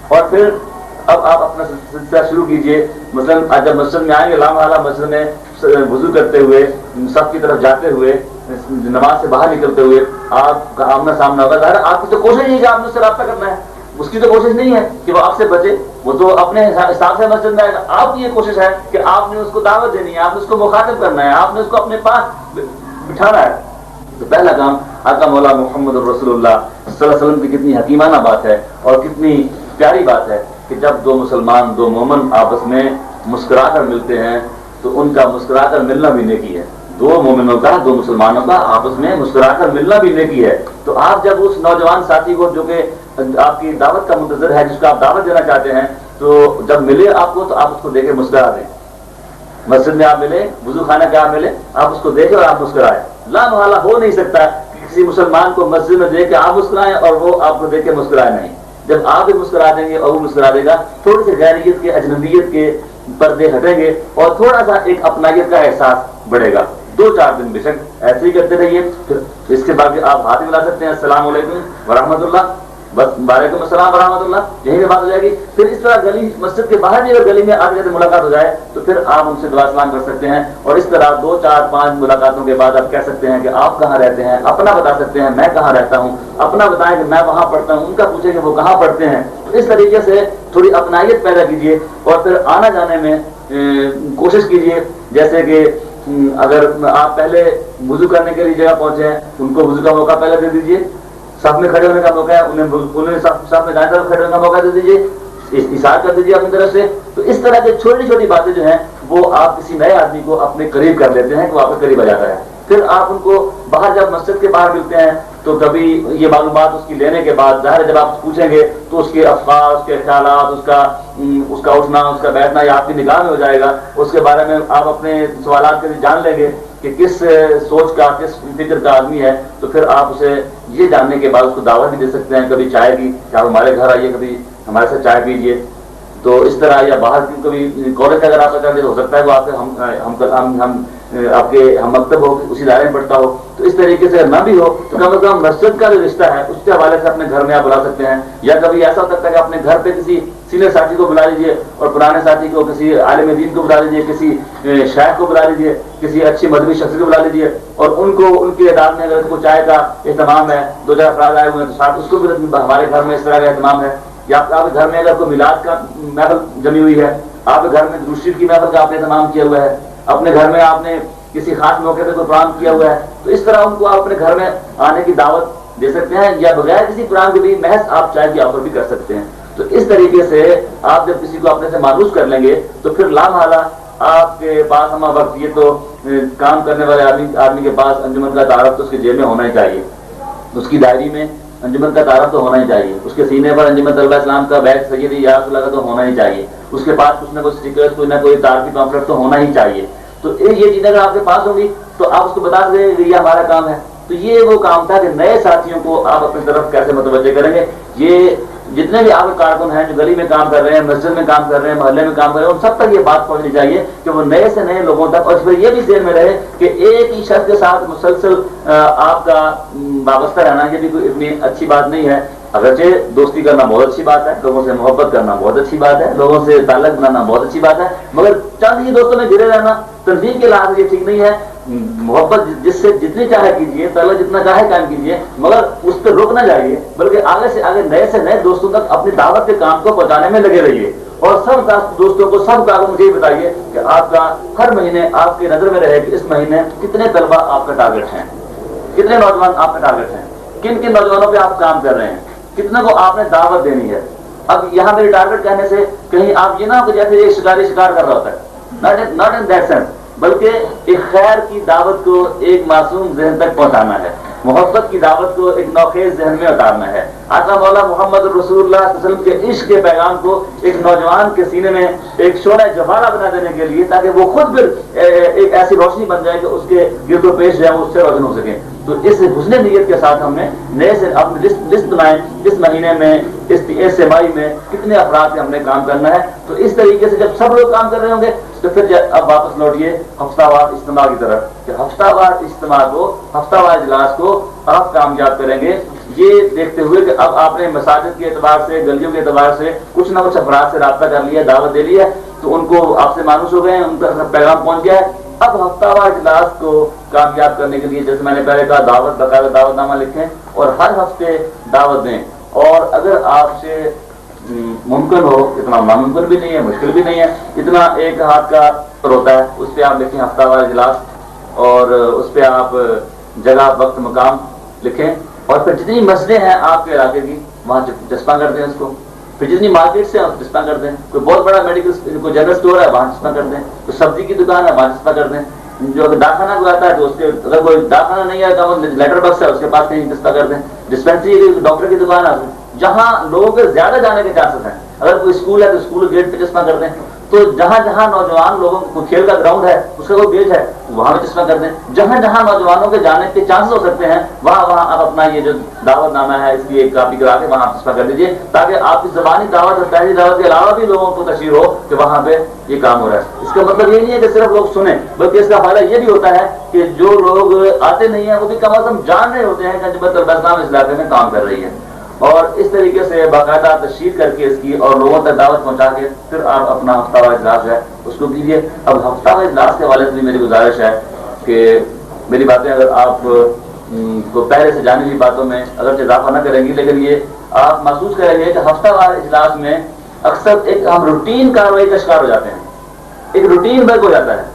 اور پھر اب آپ اپنا سلسلہ شروع کیجئے. مثلاً جب مسجد میں آئیں گے، لامحالہ مسجد میں وضو کرتے ہوئے، سب کی طرف جاتے ہوئے، نماز سے باہر نکلتے ہوئے آپ کا آمنا سامنا ہوگا. ظاہر آپ کی تو کوشش ہے کہ آپ نے اس سے رابطہ کرنا ہے، اس کی تو کوشش نہیں ہے کہ وہ آپ سے بچے، وہ تو اپنے حساب سے مسجد میں آئے گا. آپ کی یہ کوشش ہے کہ آپ نے اس کو دعوت دینی ہے، آپ نے اس کو مخاطب کرنا ہے، آپ نے اس کو اپنے پاس بٹھانا ہے. تو پہلا کام آقا مولا محمد رسول اللہ صلی اللہ علیہ وسلم کی کتنی حکیمانہ بات ہے اور کتنی پیاری بات ہے کہ جب 2 مسلمان، 2 مومن آپس میں مسکرا کر ملتے ہیں تو ان کا مسکرا کر ملنا بھی نیکی ہے. 2 مومنوں کا، 2 مسلمانوں کا آپس میں مسکرا کر ملنا بھی نیکی ہے. تو آپ جب اس نوجوان ساتھی کو جو کہ آپ کی دعوت کا منتظر ہے، جس کو آپ دعوت دینا چاہتے ہیں، تو جب ملے آپ کو تو آپ اس کو دیکھ کے مسکرا دیں. مسجد میں آپ ملے، وضو خانہ کے آپ ملے، آپ اس کو دیکھیں اور آپ مسکرائیں. لا محالہ ہو نہیں سکتا کہ کسی مسلمان کو مسجد میں دیکھ کے آپ مسکرائیں اور وہ آپ کو دیکھ کے مسکرائے نہیں. جب آپ بھی مسکرا دیں گے اور وہ مسکرا دے گا، تھوڑی سی غیریت کے، اجنبیت کے پردے ہٹیں گے اور تھوڑا سا ایک اپنائیت کا احساس بڑھے گا. 2-4 دن بے شک ایسے ہی کرتے رہیے. پھر اس کے بعد آپ ہاتھ ملا سکتے ہیں، السلام علیکم ورحمۃ اللہ، بس وعلیکم السلام ورحمۃ اللہ، یہی بات ہو جائے گی. پھر اس طرح گلی، مسجد کے باہر بھی اگر گلی میں آتے جاتے ملاقات ہو جائے تو پھر آپ ان سے دعا سلام کر سکتے ہیں. اور اس طرح 2-4-5 ملاقاتوں کے بعد آپ کہہ سکتے ہیں کہ آپ کہاں رہتے ہیں، اپنا بتا سکتے ہیں میں کہاں رہتا ہوں، اپنا بتائیں کہ میں وہاں پڑھتا ہوں، ان کا پوچھیں کہ وہ کہاں پڑھتے ہیں. تو اس طریقے سے تھوڑی اپنائیت پیدا کیجیے اور پھر آنا جانے میں کوشش کیجیے. جیسے کہ اگر آپ پہلے وضو کرنے کے لیے جگہ پہنچے ہیں، ان کو وضو کا موقع پہلے دے دیجیے، صف میں کھڑے ہونے کا موقع ہے انہیں صف میں دائیں طرف کھڑے ہونے کا موقع دے دیجیے، اشارہ کر دیجیے اپنی طرف سے. تو اس طرح کی چھوٹی چھوٹی باتیں جو ہیں وہ آپ کسی نئے آدمی کو اپنے قریب کر لیتے ہیں کہ وہ آپ کے قریب آ جاتا ہے. پھر آپ ان کو باہر جب مسجد کے باہر ملتے ہیں تو کبھی یہ معلومات اس کی لینے کے بعد ظاہر ہے جب آپ پوچھیں گے تو اس کے افکار، اس کے خیالات، اس کا اٹھنا، اس کا بیٹھنا یہ آپ کی نگاہ میں ہو جائے گا. اس کے بارے میں آپ اپنے سوالات کے لیے جان لیں گے کہ کس سوچ کا، کس فکر کا آدمی ہے. تو پھر آپ اسے یہ جاننے کے بعد اس کو دعوت بھی دے سکتے ہیں کبھی چائے کی کہ آپ ہمارے گھر آئیے، کبھی ہمارے ساتھ چائے پیجیے. تو اس طرح یا باہر کبھی کالج اگر آپ کا کر دے تو ہو سکتا ہے وہ آپ کے ہم مکتب ہو، اسی دائرے میں پڑھتا ہو. تو اس طریقے سے نہ بھی ہو تو کم از کم مسجد کا جو رشتہ ہے اس کے حوالے سے اپنے گھر میں آپ بلا سکتے ہیں. یا کبھی ایسا ہو سکتا ہے کہ اپنے گھر پہ کسی سینئر ساتھی کو بلا لیجیے اور پرانے ساتھی کو، کسی عالم دین کو بلا لیجیے، کسی شیخ کو بلا لیجیے، کسی اچھی مذہبی شخص کو بلا لیجیے اور ان کو ان کے اعداد میں اگر کوئی چائے کا اہتمام ہے، 2 افراد آئے ہوئے ہیں تو ساتھ اس کو بھی ہمارے گھر میں اس طرح کا اہتمام ہے. یا آپ کے گھر میں اگر کوئی میلاد کا محفل جمی ہوئی ہے، آپ کے گھر میں درود شریف کی محفل کا آپ نے اہتمام کیا ہوا ہے، اپنے گھر میں آپ نے کسی خاص موقع پہ کوئی پروگرام کیا ہوا ہے، تو اس طرح ان کو آپ اپنے گھر میں آنے کی دعوت دے سکتے ہیں. یا بغیر کسی پروگرام کے بھی محض آپ چائے کی آفر بھی کر سکتے ہیں. تو اس طریقے سے آپ جب کسی کو اپنے سے مانوس کر لیں گے تو پھر لامحالہ آپ کے پاس ہمہ وقت یہ تو کام کرنے والے آدمی کے پاس انجمن کا تعارف تو اس کے جیب میں ہونا ہی چاہیے، اس کی ڈائری میں انجمن کا تعارف تو ہونا ہی چاہیے، اس کے سینے پر انجمن طلبہ اسلام کا بیگ سیدی یا رسول اللہ کا تو ہونا ہی چاہیے، اس کے پاس کچھ نہ کچھ اسٹیکرز، کوئی نہ کوئی تعارفی پامفلٹ تو ہونا ہی چاہیے. تو یہ چیزیں اگر آپ کے پاس ہوگی تو آپ اس کو بتا دیں کہ یہ ہمارا کام ہے. تو یہ وہ کام تھا کہ نئے ساتھیوں کو آپ اپنی طرف کیسے متوجہ کریں گے. یہ جتنے بھی آپ کارکن ہیں جو گلی میں کام کر رہے ہیں، مسجد میں کام کر رہے ہیں، محلے میں کام کر رہے ہیں، ان سب تک یہ بات پہنچنی چاہیے کہ وہ نئے سے نئے لوگوں تک، اور پھر یہ بھی ذہن میں رہے کہ ایک ہی شخص کے ساتھ مسلسل آپ کا وابستہ رہنا یہ بھی کوئی اتنی اچھی بات نہیں ہے. اگرچہ دوستی کرنا بہت اچھی بات ہے، لوگوں سے محبت کرنا بہت اچھی بات ہے، لوگوں سے تعلق بنانا بہت اچھی بات ہے، مگر چند ہی دوستوں میں گھرے رہنا تنظیم کے لحاظ سے یہ ٹھیک نہیں ہے. محبت جس سے جتنی چاہے کیجیے، تعلق جتنا چاہے قائم کیجیے، مگر اس پہ رک نہ جائیے، بلکہ آگے سے آگے نئے سے نئے دوستوں تک اپنی دعوت کے کام کو پہنچانے میں لگے رہیے. اور سب دوستوں کو، سب کا مجھے یہ بتائیے کہ آپ کا ہر مہینے آپ کی نظر میں رہے کہ اس مہینے کتنے طلبہ آپ کا ٹارگٹ ہیں، کتنے نوجوان آپ کا ٹارگٹ ہیں، کن کن نوجوانوں پہ آپ کام کر رہے ہیں، کتنے کو آپ نے دعوت دینی ہے. اب یہاں میری ٹارگٹ کہنے سے کہیں آپ یہ نہ ہو کہ جیسے ایک شکاری شکار کر رہا ہوتا ہے، ناٹ ان دیٹ سینس، بلکہ ایک خیر کی دعوت کو ایک معصوم ذہن تک پہنچانا ہے، محبت کی دعوت کو ایک نوخیز ذہن میں اتارنا ہے، آقا مولا محمد رسول اللہ صلی اللہ علیہ وسلم کے عشق کے پیغام کو ایک نوجوان کے سینے میں ایک شعلہ جوالا بنا دینے کے لیے، تاکہ وہ خود پھر ایک ایسی روشنی بن جائے کہ اس کے گرد و پیش جائیں اس سے روشن ہو سکیں. تو اس حسن نیت کے ساتھ ہم نے نئے سے اپنی لسٹ بنائیں اس مہینے میں، اس مائی میں کتنے افراد سے ہم نے کام کرنا ہے. تو اس طریقے سے جب سب لوگ کام کر رہے ہوں گے تو پھر اب واپس لوٹیے ہفتہ وار اجتماع کی طرف، کہ ہفتہ وار اجتماع کو، ہفتہ وار اجلاس کو آپ کامیاب کریں گے، یہ دیکھتے ہوئے کہ اب آپ نے مساجد کے اعتبار سے، گلیوں کے اعتبار سے کچھ نہ کچھ افراد سے رابطہ کر لیا، دعوت دے لی ہے، تو ان کو آپ سے مانوس ہو گئے ہیں، ان کا پیغام پہنچ گیا ہے. اب ہفتہ وار اجلاس کو کامیاب کرنے کے لیے جیسے میں نے پہلے کہا دعوت باقاعدہ دعوت نامہ لکھیں اور ہر ہفتے دعوت دیں. اور اگر آپ سے ممکن ہو، اتنا ناممکن بھی نہیں ہے، مشکل بھی نہیں ہے، اتنا ایک ہاتھ کا ہوتا ہے، اس پہ آپ لکھیں ہفتہ وار اجلاس، اور اس پہ آپ جگہ، وقت، مقام لکھیں، اور پھر جتنی مسجدیں ہیں آپ کے علاقے کی وہاں چسپاں کر دیں اس کو. پھر جتنی مارکیٹ سے چسپاں کر دیں، کوئی بہت بڑا میڈیکل کوئی جنرل اسٹور ہے وہاں چسپاں کر دیں، کوئی سبزی کی دکان ہے وہاں چسپاں کر دیں، جو اگر ڈاکخانہ کو آتا ہے تو اس کے، اگر کوئی ڈاکخانہ نہیں ہے تو لیٹر باکس ہے اس کے پاس کہیں چسپاں کر دیں، ڈسپینسری ڈاکٹر کی دکان ہے جہاں لوگوں کے زیادہ جانے کے چانسز ہیں، اگر کوئی اسکول ہے تو اسکول گیٹ پہ چسپاں کر دیں. تو جہاں جہاں نوجوان لوگوں کو کھیل کا گراؤنڈ ہے، اس کا کوئی بیج ہے وہاں بھی چسپاں کر دیں. جہاں جہاں نوجوانوں کے جانے کے چانسز ہو سکتے ہیں وہاں وہاں آپ اپنا یہ جو دعوت نامہ ہے اس کی ایک کاپی کرا کے وہاں چسپاں کر دیجیے، تاکہ آپ کی زبانی دعوت اور پہلی دعوت کے علاوہ بھی لوگوں کو تشہیر ہو کہ وہاں پہ یہ کام ہو رہا ہے. اس کا مطلب یہ نہیں ہے کہ صرف لوگ سنیں، بلکہ اس کا فائدہ یہ بھی ہوتا ہے کہ جو لوگ آتے نہیں ہیں وہ بھی کم از کم جان رہے ہوتے ہیں کہ انجمن طلبہ اسلام اس علاقے میں کام کر رہی ہے. اور اس طریقے سے باقاعدہ تشہیر کر کے اس کی اور لوگوں تک دعوت پہنچا کے پھر آپ اپنا ہفتہ وار اجلاس ہے اس کو کیجیے. اب ہفتہ وار اجلاس کے حوالے سے بھی میری گزارش ہے کہ میری باتیں اگر آپ کو پہلے سے جانی ہوئی باتوں میں اگرچہ اضافہ نہ کریں گی، لیکن یہ آپ محسوس کریں گے کہ ہفتہ وار اجلاس میں اکثر ایک ہم روٹین کارروائی کا شکار ہو جاتے ہیں، ایک روٹین ورک ہو جاتا ہے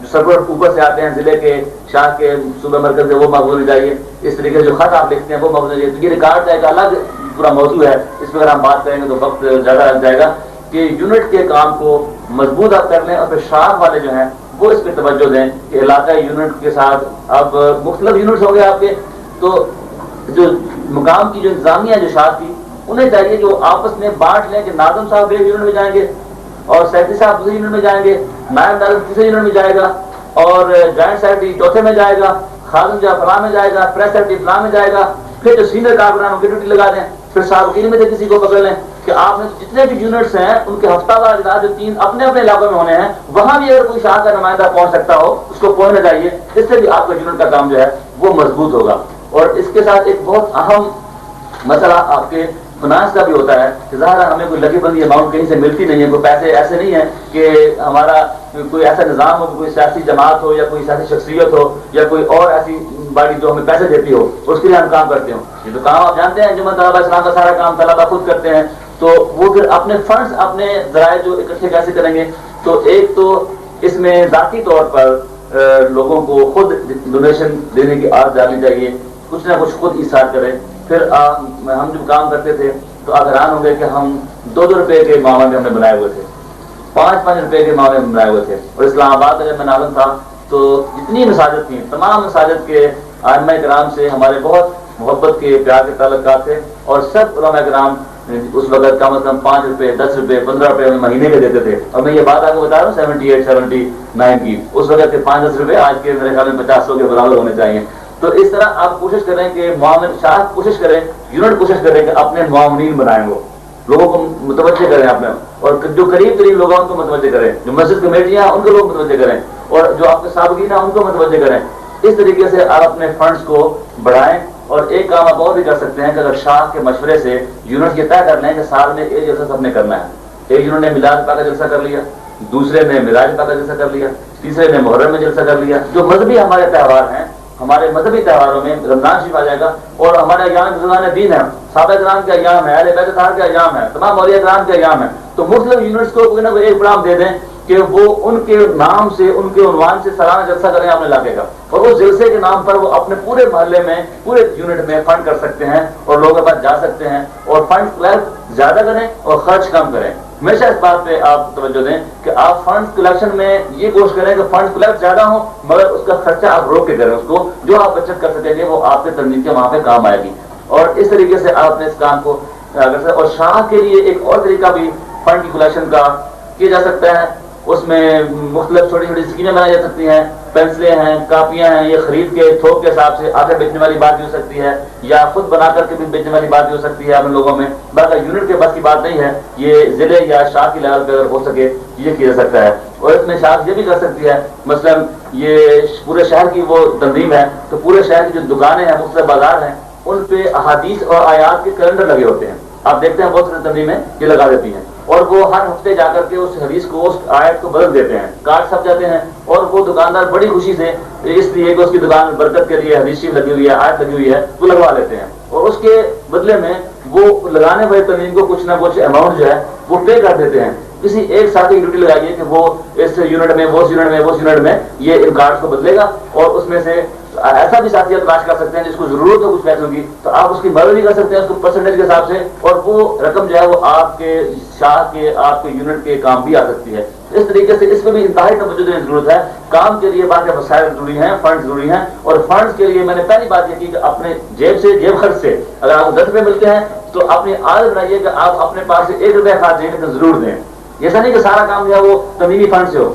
جو سرور اوپر سے آتے ہیں ضلع کے شاہ کے صوبہ مرکز سے وہ مقبول ہو جائیے، اس طریقے سے جو خط آپ لکھتے ہیں وہ مقبول ہو جائیے. تو یہ ریکارڈ کا ایک الگ پورا موضوع ہے، اس پہ اگر ہم بات کریں گے تو وقت زیادہ لگ جائے گا کہ یونٹ کے کام کو مضبوط آپ کر لیں اور پھر شاخ والے جو ہیں وہ اس پہ توجہ دیں کہ علاقائی یونٹ کے ساتھ اب مختلف یونٹس ہوں گے آپ کے، تو جو مقام کی جو انتظامیہ جو شاخ تھی انہیں چاہیے کہ وہ آپس میں بانٹ لیں کہ ناظم صاحب ایک یونٹ میں جائیں گے اور سیکرٹری صاحب دوسرے یونٹ میں جائیں گے، نائب ناظم تیسرے یونٹ میں جائے گا اور جوائنٹ سیکرٹری چوتھے میں جائے گا، خادم جہاں فلاں میں جائے گا، پریس سیکرٹری فلاں میں جائے گا. پھر جو سینئر کارکنان ان کی ڈیوٹی لگا دیں، پھر صاحبین میں سے کسی کو پکڑ لیں کہ آپ نے جتنے بھی یونٹس ہیں ان کے ہفتہ وار اجلاس جو 3 اپنے اپنے علاقوں میں ہونے ہیں وہاں بھی اگر کوئی شاہ کا نمائندہ پہنچ سکتا ہو اس کو پہنچنا چاہیے. اس سے بھی آپ کا یونٹ کا کام جو ہے وہ مضبوط ہوگا. اور اس کے ساتھ ایک بہت اہم مسئلہ آپ کے فنانس کا بھی ہوتا ہے کہ ظاہر ہمیں کوئی لگی بندی اماؤنٹ کہیں سے ملتی نہیں ہے، کوئی پیسے ایسے نہیں ہیں کہ ہمارا کوئی ایسا نظام ہو، کوئی سیاسی جماعت ہو یا کوئی سیاسی شخصیت ہو یا کوئی اور ایسی باڈی جو ہمیں پیسے دیتی ہو اس کے لیے ہم کام کرتے ہوں. یہ تو کام آپ جانتے ہیں انجمن طلباء اسلام کا سارا کام طلباء خود کرتے ہیں، تو وہ پھر اپنے فنڈز اپنے ذرائع جو اکٹھے کیسے کریں گے. تو ایک تو اس میں ذاتی طور پر لوگوں کو خود ڈونیشن دینے کی عادت ڈالنی چاہیے، کچھ نہ کچھ خود ایثار کریں. پھر ہم جب کام کرتے تھے تو آپ حیران ہوں گے کہ ہم 2 روپے کے معاملے ہم نے بنائے ہوئے تھے، 5 روپے کے معاملے میں بنائے ہوئے تھے. اور اسلام آباد میں جب میں ناظم تھا تو جتنی مساجد تھیں تمام مساجد کے ائمہ کرام سے ہمارے بہت محبت کے پیار کے تعلقات تھے اور سب علماء کرام اس وقت کم از کم 5 روپے 10 روپے 15 روپے مہینے کے دیتے تھے. اور میں یہ بات آپ کو بتا رہا ہوں 78 79 کی، اس وقت کے 5-10 روپے آج کے میرے خیال میں 50 کے برابر ہونے چاہیے. تو اس طرح آپ کوشش کریں کہ معاون شاہ کوشش کریں، یونٹ کوشش کریں کہ اپنے معاونین بنائیں، وہ لوگوں کو متوجہ کریں اپنے، اور جو قریب قریب لوگ ہیں ان کو متوجہ کریں، جو مسجد کمیٹیاں ان کو لوگ متوجہ کریں اور جو آپ کے سابقین ہیں ان کو متوجہ کریں. اس طریقے سے آپ اپنے فنڈز کو بڑھائیں. اور ایک کام آپ اور بھی کر سکتے ہیں کہ اگر شاہ کے مشورے سے یونٹ یہ طے کر لیں کہ سال میں ایک جلسہ سب نے کرنا ہے. ایک یونٹ نے میلاد پاک کا جلسہ کر لیا، دوسرے نے معراج پاک کا جلسہ کر لیا، تیسرے نے محرم میں جلسہ کر لیا. جو مذہبی ہمارے تہوار ہیں، ہمارے مذہبی تہواروں میں رمضان شریف آ جائے گا اور ہمارے ایام بزرگان دین ہے، صحابہ کرام کے ایام ہے، اہل بیت اطہار کے ایام ہے، تمام اولیاء کرام کے ایام ہے. تو مختلف یونٹس کو کوئی نہ کوئی ایک پروگرام دے دیں کہ وہ ان کے نام سے ان کے عنوان سے سالانہ جلسہ کریں اپنے علاقے کا، اور وہ جلسے کے نام پر وہ اپنے پورے محلے میں پورے یونٹ میں فنڈ کر سکتے ہیں اور لوگوں کے پاس جا سکتے ہیں اور فنڈ کلیکٹ زیادہ کریں اور خرچ کم کریں. ہمیشہ اس بات پہ آپ توجہ دیں کہ آپ فنڈ کلیکشن میں یہ کوشش کریں کہ فنڈ کلیکٹ زیادہ ہوں مگر اس کا خرچہ آپ روک کے کریں، اس کو جو آپ بچت کر سکیں گے وہ آپ کے تنظیم کے وہاں پہ کام آئے گی. اور اس طریقے سے آپ نے اس کام کو کر سکتے. اور شاہ کے لیے ایک اور طریقہ بھی فنڈ کی کلیکشن کا کیا جا سکتا ہے، اس میں مختلف چھوٹی چھوٹی اسکیمیں بنائی جا سکتی ہیں. پینسلیں ہیں، کاپیاں ہیں، یہ خرید کے تھوک کے حساب سے آگے بیچنے والی بات بھی ہو سکتی ہے یا خود بنا کر کے بھی بیچنے والی بات بھی ہو سکتی ہے اپنے لوگوں میں. باقی یونٹ کے بس کی بات نہیں ہے، یہ ضلع یا شاہ کی لیول پہ اگر ہو سکے یہ کیا جا سکتا ہے. اور اس میں شاہ یہ بھی کر سکتی ہے، مثلا یہ پورے شہر کی وہ تنظیم ہے تو پورے شہر کی جو دکانیں ہیں، مختلف بازار ہیں، ان پہ احادیث اور آیات کے کیلنڈر لگے ہوتے ہیں. آپ دیکھتے ہیں بہت ساری تنظیمیں یہ لگا دیتی ہیں اور وہ ہر ہفتے جا کر کے اس حدیث کو، اس آیت کو بدل دیتے ہیں، کارڈ چھپ جاتے ہیں اور وہ دکاندار بڑی خوشی سے اس لیے کہ اس کی دکان میں برکت کے لیے حدیث شریف لگی ہوئی ہے، آیت لگی ہوئی ہے، وہ لگوا لیتے ہیں. اور اس کے بدلے میں وہ لگانے والے تنظیم کو کچھ نہ کچھ اماؤنٹ جو ہے وہ پے کر دیتے ہیں. کسی ایک ساتھی کی ڈیوٹی لگائیے کہ وہ اس یونٹ میں، وہ اس یونٹ میں، وہ اس یونٹ میں یہ ان کارڈ کو بدلے گا. اور اس میں سے ایسا بھی ساتھی تلاش کر سکتے ہیں جس کو ضرورت ہو کچھ پیسوں کی تو آپ اس کی مدد بھی کر سکتے ہیں اس کو پرسنٹیج کے حساب سے، اور وہ رقم جو ہے وہ آپ کے شاہ کے، آپ کے یونٹ کے کام بھی آ سکتی ہے. اس طریقے سے اس میں بھی انتہائی توجہ دینے کی ضرورت ہے. کام کے لیے باقی وسائل ضروری ہیں، فنڈ ضروری ہیں. اور فنڈز کے لیے میں نے پہلی بات یہ کی کہ اپنے جیب سے، جیب خرچ سے اگر آپ کو 10 روپے ملتے ہیں تو اپنی عادت بنائیے کہ آپ اپنے پاس سے 1 روپے خرچ دیں گے تو ضرور دیں. ایسا نہیں کہ سارا کام جو ہے وہ تنظیمی فنڈ سے ہو.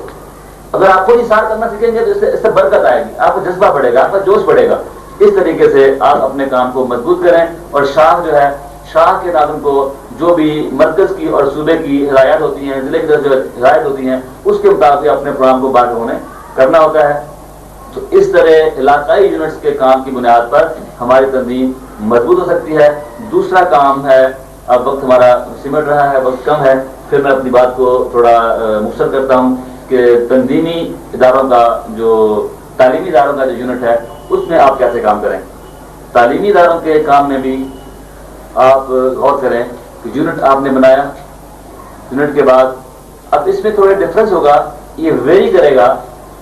اگر آپ کو اثار کرنا سیکھیں گے تو اس سے برکت آئے گی، آپ کا جذبہ بڑھے گا، آپ کا جوش بڑھے گا. اس طریقے سے آپ اپنے کام کو مضبوط کریں. اور شاہ جو ہے، شاہ کے ناظم کو جو بھی مرکز کی اور صوبے کی ہدایات ہوتی ہیں، ضلع کی طرف جو ہدایت ہوتی ہیں اس کے مطابق اپنے پروگرام کو باقی ہونے کرنا ہوتا ہے. تو اس طرح علاقائی یونٹس کے کام کی بنیاد پر ہماری تنظیم مضبوط ہو سکتی ہے. دوسرا کام ہے، اب وقت ہمارا سمٹ رہا ہے، وقت کم ہے، پھر میں اپنی بات کو تھوڑا مختصر کرتا ہوں کہ تنظیمی اداروں کا، جو تعلیمی اداروں کا جو یونٹ ہے اس میں آپ کیسے کام کریں. تعلیمی اداروں کے کام میں بھی آپ غور کریں کہ یونٹ آپ نے بنایا، یونٹ کے بعد اب اس میں تھوڑا ڈفرنس ہوگا، یہ ویری کرے گا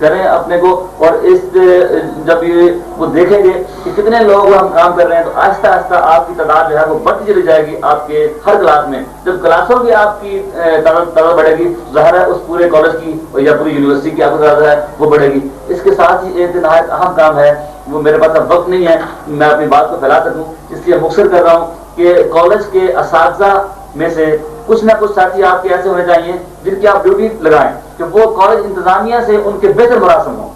کریں اپنے کو, اور اس جب یہ وہ دیکھیں گے کہ کتنے لوگ ہم کام کر رہے ہیں تو آہستہ آہستہ آپ کی تعداد جو ہے وہ بڑھتی چلی جائے گی. آپ کے ہر کلاس میں جب کلاسوں کی آپ کی تعداد بڑھے گی, ظاہر ہے اس پورے کالج کی یا پوری یونیورسٹی کی آپ کو تعداد ہے وہ بڑھے گی. اس کے ساتھ ہی ایک نہایت اہم کام ہے, وہ میرے پاس اب وقت نہیں ہے میں اپنی بات کو پھیلا سکوں, اس لیے مختصر کر رہا ہوں کہ کالج کے اساتذہ میں سے کچھ نہ کچھ ساتھی آپ کے ایسے ہونے چاہیے جن کی آپ ڈیوٹی لگائیں کہ وہ کالج انتظامیہ سے ان کے بہتر مراسم ہوں.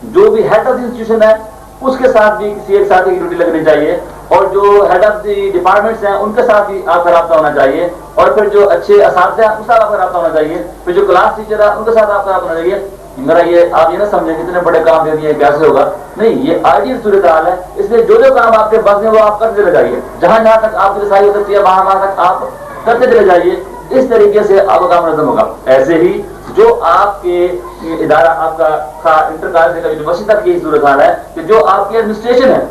جو بھی ہیڈ آف دی انسٹیٹیوشن ہے اس کے ساتھ بھی کسی ایک ساتھی کی ڈیوٹی لگنی چاہیے, اور جو ہیڈ آف دی ڈپارٹمنٹس ہیں ان کے ساتھ بھی آپ کا رابطہ ہونا چاہیے, اور پھر جو اچھے اساتذہ ہیں ان کے ساتھ آپ کا رابطہ ہونا چاہیے, پھر جو کلاس ٹیچر ہے ان کے ساتھ آپ کا رابطہ ہونا چاہیے. میرا یہ آپ یہ نہ سمجھیں کتنے بڑے کام دے دیے کیسے ہوگا, نہیں, یہ آئیڈیل صورتحال ہے. اس لیے جو کام آپ کے پاس ہیں وہ آپ کرتے رہ جائیے, جہاں جہاں تک آپ کی رسائی ہو سکتی ہے وہاں تک آپ کرتے چلے جائیے. اس طریقے سے آپ کا کام منظم ہوگا. ایسے ہی جو آپ کے ادارہ آپ کا انٹر کالج کا یونیورسٹی تک یہی صورتحال ہے کہ جو آپ کی ایڈمنسٹریشن ہے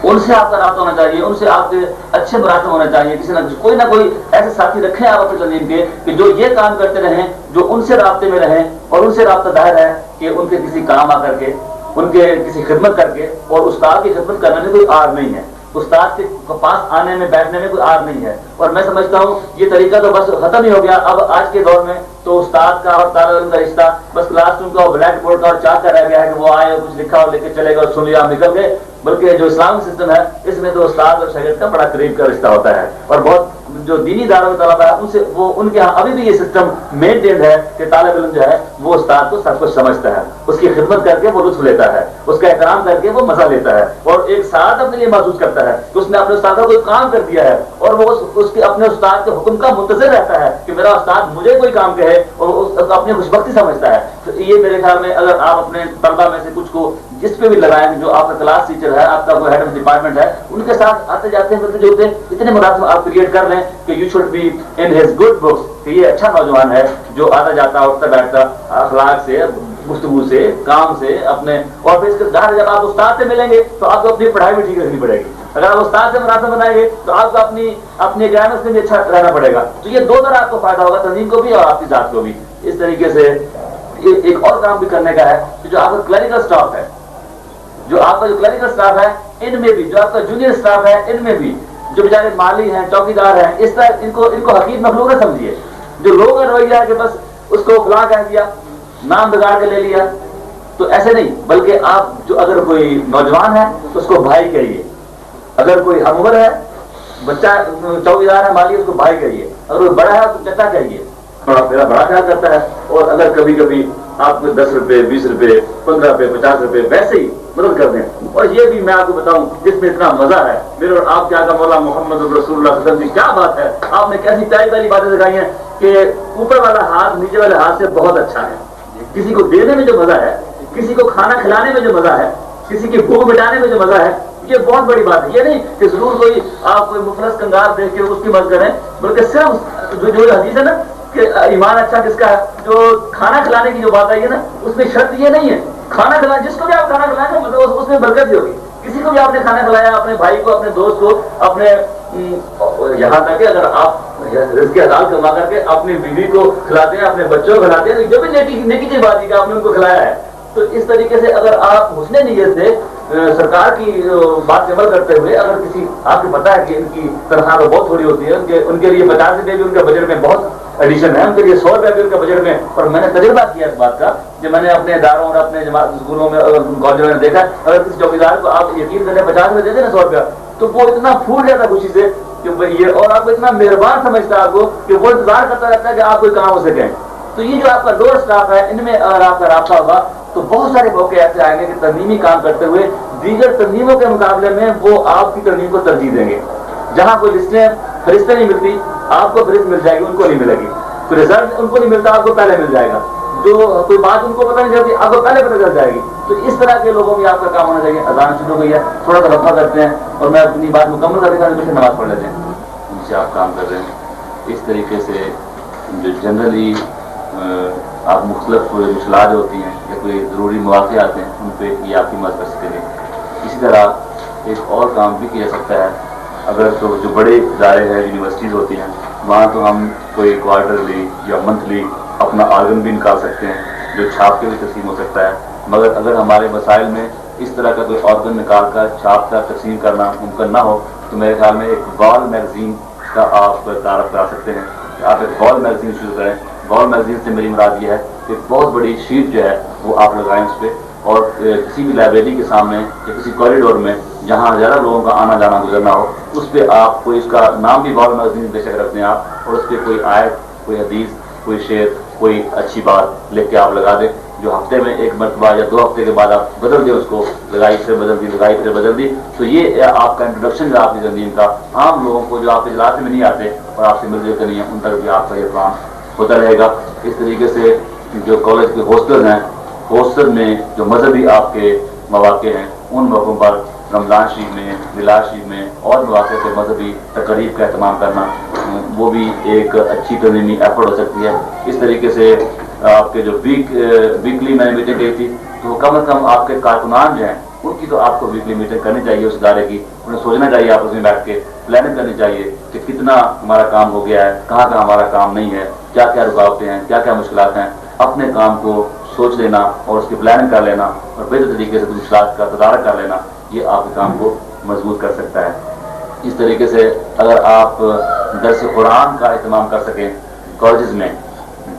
ان سے آپ کا رابطہ ہونا چاہیے, ان سے آپ کے اچھے مراسم ہونے چاہیے. کسی نہ کوئی ایسے ساتھی رکھیں آپ اپنے تنظیم کے کہ جو یہ کام کرتے رہیں, جو ان سے رابطے میں رہیں, اور ان سے رابطہ ظاہر ہے کہ ان کے کسی کام آ کر کے, ان کے کسی خدمت کر کے, اور استاد کی خدمت کرنے میں کوئی آر نہیں ہے, استاد کے پاس آنے میں بیٹھنے میں کوئی آر نہیں ہے. اور میں سمجھتا ہوں یہ طریقہ تو بس ختم ہی ہو گیا. اب آج کے دور میں تو استاد کا اور طالب علم کا رشتہ بس کلاس روم کا اور بلیک بورڈ کا اور چاک کا رہ گیا ہے کہ وہ آئے اور کچھ لکھا اور لے کے چلے گا اور سن لیا اور نکل گئے. بلکہ جو اسلامک سسٹم ہے اس میں تو استاد اور شاگرد کا بڑا قریب کا رشتہ ہوتا ہے, اور بہت جو دینی اداروں میں طلبا ہے ان سے وہ ان کے یہاں ابھی بھی یہ سسٹم مینٹینڈ ہے کہ طالب علم جو ہے وہ استاد کو سب کچھ سمجھتا ہے, اس کی خدمت کر کے وہ لطف لیتا ہے, اس کا احترام کر کے وہ مزہ لیتا ہے, اور ایک ساتھ اپنے لیے محسوس کرتا ہے کہ اس نے اپنے استاد کا کوئی کام کر دیا ہے, اور وہ اس کے اپنے استاد کے حکم کا منتظر رہتا ہے کہ میرا استاد مجھے کوئی کام کہے, اور اپنی خوش بختی سمجھتا ہے. تو یہ میرے خیال میں اگر آپ اپنے طلبا میں سے کچھ کو جس پہ بھی لگائیں, جو آپ کا کلاس ٹیچر ہے, آپ کا کوئی ہیڈ آف ڈپارٹمنٹ ہے, ان کے ساتھ آتے جاتے ہیں ملتے جلتے اتنے مراسم آپ کریٹ کر لیں کہ you should be in his good books, کہ یہ اچھا نوجوان ہے جو آتا جاتا اٹھتا بیٹھتا اخلاق سے, گفتگو سے, کام سے اپنے, اور پھر اس کے ظاہر جب آپ استاد سے ملیں گے تو آپ کو اپنی پڑھائی بھی ٹھیک رکھنی پڑے گی. اگر آپ استاد سے مراسم بنائیں گے تو آپ کو اپنی گرامر سے بھی اچھا رہنا پڑے گا. تو یہ دو طرح آپ کو فائدہ ہوگا, تنظیم کو بھی اور آپ کی ذات کو بھی. اس طریقے سے ایک اور کام بھی کرنے کا ہے کہ جو آپ کا کلریکل اسٹاف ہے, جو آپ کا جو کلریکل اسٹاف ہے ان میں بھی, جو آپ کا جونیئر اسٹاف ہے ان میں بھی, جو بیچارے مالی ہیں, چوکیدار ہیں, اس طرح ان کو حقیر مخلوق نہ سمجھیے. جو لوگ کا رویہ ہے کہ بس اس کو فلاں کہہ دیا, نام بگاڑ کے لے لیا, تو ایسے نہیں, بلکہ آپ جو اگر کوئی نوجوان ہے تو اس کو بھائی کہیے, اگر کوئی ہم عمر ہے بچہ چوکیدار ہے مالی اس کو بھائی کہیے, اگر کوئی بڑا ہے تو چچا کہیے, میرا بڑا خیال کرتا ہے. اور اگر کبھی کبھی آپ کو 10 روپے 20 روپے 15 روپے 50 روپے ویسے ہی مدد کر دیں. اور یہ بھی میں آپ کو بتاؤں جس میں اتنا مزہ ہے, میرے اور آپ کے آقا مولا محمد رسول اللہ صلی اللہ علیہ وسلم کی کیا بات ہے, آپ نے کیسی پیاری پیاری باتیں دکھائی ہیں کہ اوپر والا ہاتھ نیچے والے ہاتھ سے بہت اچھا ہے. کسی کو دینے میں جو مزہ ہے, کسی کو کھانا کھلانے میں جو مزہ ہے, کسی کی بھوک مٹانے میں جو مزہ ہے, یہ بہت بڑی بات ہے. یہ نہیں کہ ضرور کوئی آپ کوئی مفلس کنگار دیکھ کے اس کی مدد کریں, بلکہ صرف جو حدیث ہے نا کہ ایمان اچھا کس کا ہے, جو کھانا کھلانے کی جو بات آئی ہے نا اس میں شرط یہ نہیں ہے, کھانا کھلانا جس کو بھی آپ کھانا کھلائیں گے مطلب اس میں برکت بھی ہوگی. کسی کو بھی آپ نے کھانا کھلایا, اپنے بھائی کو, اپنے دوست کو, اپنے یہاں تک کہ اگر آپ رزق حلال کما کر کے اپنی بیوی کو کھلاتے ہیں, اپنے بچوں کو کھلاتے ہیں, جو بھی نیکی کی بات ہے کہ آپ نے ان کو کھلایا ہے, تو اس طریقے سے اگر آپ حسن نیت سے سرکار کی بات عمل کرتے ہوئے, اگر کسی آپ کو پتا ہے کہ ان کی تنخواہ بہت تھوڑی ہوتی ہے, ان کے لیے 50 روپئے بھی ان کے بجٹ میں بہت ایڈیشن ہے, ان کے لیے 100 روپئے بھی ان کے بجٹ میں, اور میں نے تجربہ کیا اس بات کا جو میں نے اپنے اداروں اور اپنے جماعت اسکولوں میں اور کالجوں میں دیکھا. اگر کسی چوکیدار کو آپ یقین کریں 50 روپئے دے دیں نا 100 روپیہ, تو وہ اتنا پھول جاتا خوشی سے کہ یہ, اور آپ کو اتنا مہربان سمجھتا ہے آپ کو کہ وہ انتظار کرتا رہتا ہے کہ آپ کوئی کام ہو سکیں. تو یہ جو آپ کا لوور اسٹاف ہے ان میں اگر آپ کا رابطہ ہوگا تو بہت سارے موقع ایسے آئیں گے کہ تنظیمی کام کرتے ہوئے دیگر تنظیموں کے مقابلے میں وہ آپ کی تنظیم کو ترجیح دیں گے. جہاں کوئی لسٹیں فہرستیں نہیں ملتی, آپ کو فہرست مل جائے گی, ان کو نہیں ملے گی. کوئی رزلٹ ان کو نہیں ملتا, آپ کو پہلے مل جائے گا. جو کوئی بات ان کو پتہ نہیں چلتی, آپ کو پہلے پتہ چل جائے گی. تو اس طرح کے لوگوں میں آپ کا کام ہونا چاہیے. اذان شروع ہو گئی ہے, تھوڑا سا رفع کرتے ہیں اور میں اپنی بات مکمل کر دیتا ہوں, نماز پڑھ لیتے ہیں. ان سے آپ کام کر رہے ہیں. اس طریقے سے جو جنرلی آپ مختلف مشکلات ہوتی ہیں یا کوئی ضروری مواقع آتے ہیں ان پہ یہ آپ کی مدد کر سکتے ہیں. اسی طرح ایک اور کام بھی کیا سکتا ہے, اگر تو جو بڑے ادارے ہیں یونیورسٹیز ہوتی ہیں وہاں تو ہم کوئی کوارٹرلی یا منتھلی اپنا آرگن بھی نکال سکتے ہیں جو چھاپ کے بھی تقسیم ہو سکتا ہے، مگر اگر ہمارے مسائل میں اس طرح کا کوئی آرگن نکال کر چھاپ کا تقسیم کرنا ممکن نہ ہو تو میرے خیال میں ایک وال میگزین کا آپ تعارف کرا سکتے ہیں کہ آپ ایک وال میگزین شروع کریں. وال میگزین سے میری مراد یہ ہے کہ بہت بڑی شیٹ جو ہے وہ آپ لگائیں اس پہ، اور کسی بھی لائبریری کے سامنے یا کسی کوریڈور میں جہاں زیادہ لوگوں کا آنا جانا گزرنا ہو اس پہ آپ کوئی، اس کا نام بھی وال میگزین بے شک رکھ دیں آپ، اور اس پہ کوئی آیت، کوئی حدیث، کوئی شعر، کوئی اچھی بات لکھ کے آپ لگا دیں، جو ہفتے میں ایک مرتبہ یا 2 ہفتے کے بعد آپ بدل دیں اس کو، لگائی پھر بدل دی، لگائی پھر بدل دی. تو یہ آپ کا انٹروڈکشن ہے آپ کی زندگی کا، عام لوگوں کو جو آپ کے اجلاس میں نہیں آتے اور آپ سے مل جل کر نہیں ہیں ان تک بھی آپ کا یہ کام ہوتا رہے گا. اس طریقے سے جو کالج کے ہاسٹل ہیں، ہاسٹل میں جو مذہبی آپ کے مواقع ہیں ان موقعوں پر رمضان شریف میں، میلاد شریف میں اور مواقع سے مذہبی تقریب کا اہتمام کرنا وہ بھی ایک اچھی تنظیمی ایفرٹ ہو سکتی ہے. اس طریقے سے آپ کے جو ویکلی میں نے میٹنگ کی تھی تو کم از کم آپ کے کارکنان جو ہیں ان کی تو آپ کو ویکلی میٹنگ کرنی چاہیے اس ادارے کی، انہیں سوچنا چاہیے آپس میں بیٹھ کے پلاننگ کرنی چاہیے کہ کتنا ہمارا کام ہو گیا ہے، کہاں کہاں ہمارا کام نہیں ہے، کیا کیا رکاوٹیں ہیں، کیا کیا مشکلات ہیں. اپنے کام کو سوچ لینا اور اس کی پلاننگ کر لینا اور بہتر طریقے سے مشکلات کا تدارک کر لینا یہ آپ کے کام کو مضبوط کر سکتا ہے. اس طریقے سے اگر آپ درس قرآن کا اہتمام کر سکیں کالجز میں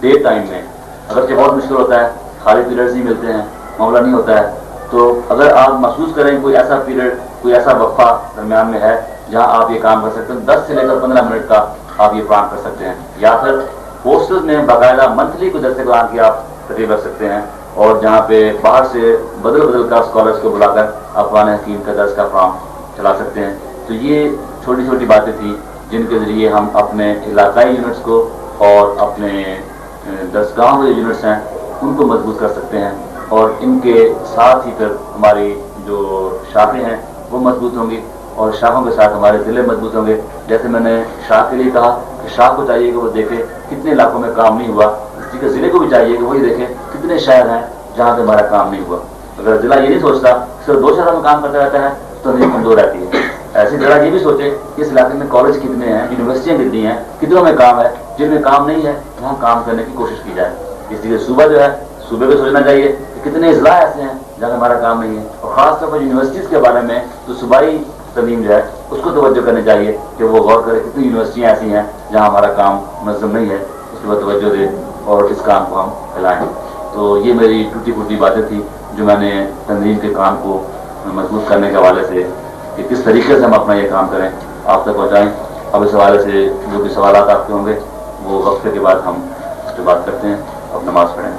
ڈے ٹائم میں، اگرچہ بہت مشکل ہوتا ہے، خالی پیریڈز نہیں ملتے ہیں، معاملہ نہیں ہوتا ہے، تو اگر آپ محسوس کریں کوئی ایسا پیریڈ، کوئی ایسا وقفہ درمیان میں ہے جہاں آپ یہ کام کر سکتے ہیں، 10 سے لے کر 15 منٹ کا آپ یہ پلان کر سکتے ہیں. یا پھر ہاسٹل میں باقاعدہ منتھلی کو درس قرآن کی آپ تقریب رکھ سکتے ہیں، اور جہاں پہ باہر سے بدل کر اسکالرس کو بلا کر آپ قرآن حکیم کا درس کا پروگرام چلا سکتے ہیں. تو یہ چھوٹی چھوٹی باتیں تھیں جن کے ذریعے ہم اپنے علاقائی یونٹس کو اور اپنے درسگاہوں کے یونٹس ہیں ان کو مضبوط کر سکتے ہیں، اور ان کے ساتھ ہی پھر ہماری جو شاخیں ہیں وہ مضبوط ہوں گی، اور شاخوں کے ساتھ ہمارے ضلع مضبوط ہوں گے. جیسے میں نے شاخ کے لیے کہا کہ شاخ کو چاہیے کہ وہ دیکھے کتنے علاقوں میں کام نہیں ہوا، اسی کے ضلع کو بھی چاہیے کہ وہی دیکھے کتنے شہر ہیں جہاں پہ ہمارا کام نہیں ہوا. اگر ضلع یہ نہیں سوچتا صرف 2 شہروں میں کام کرتا رہتا ہے تو نہیں کمزور رہتی ہے. ایسی ضلع یہ بھی سوچے کہ اس علاقے میں کالج کتنے ہیں، یونیورسٹیاں کتنی ہیں، کتنوں میں کام ہے، جن میں کام نہیں ہے وہاں کام کرنے کی کوشش کی جائے. اس لیے صوبہ جو ہے، صوبے کو سوچنا چاہیے کہ کتنے اضلاع ایسے ہیں جہاں ہمارا کام نہیں ہے، اور خاص طور پر یونیورسٹیز کے بارے میں تو صوبائی تنظیم جو ہے اس کو توجہ کرنی چاہیے کہ وہ غور کرے کتنی یونیورسٹیاں ایسی ہیں جہاں ہمارا کام منظم نہیں ہے، اس پر توجہ دے اور اس کام کو ہم پھیلائیں. تو یہ میری ٹوٹی پھوٹی باتیں تھیں جو میں نے تنظیم کے کام کو مضبوط کرنے کے حوالے سے کہ کس طریقے سے ہم اپنا یہ کام کریں آپ تک پہنچائیں. اب اس حوالے سے جو بھی سوالات آپ کے ہوں گے وہ وقفے کے بعد ہم اس پہ بات کرتے ہیں. اب نماز پڑھیں.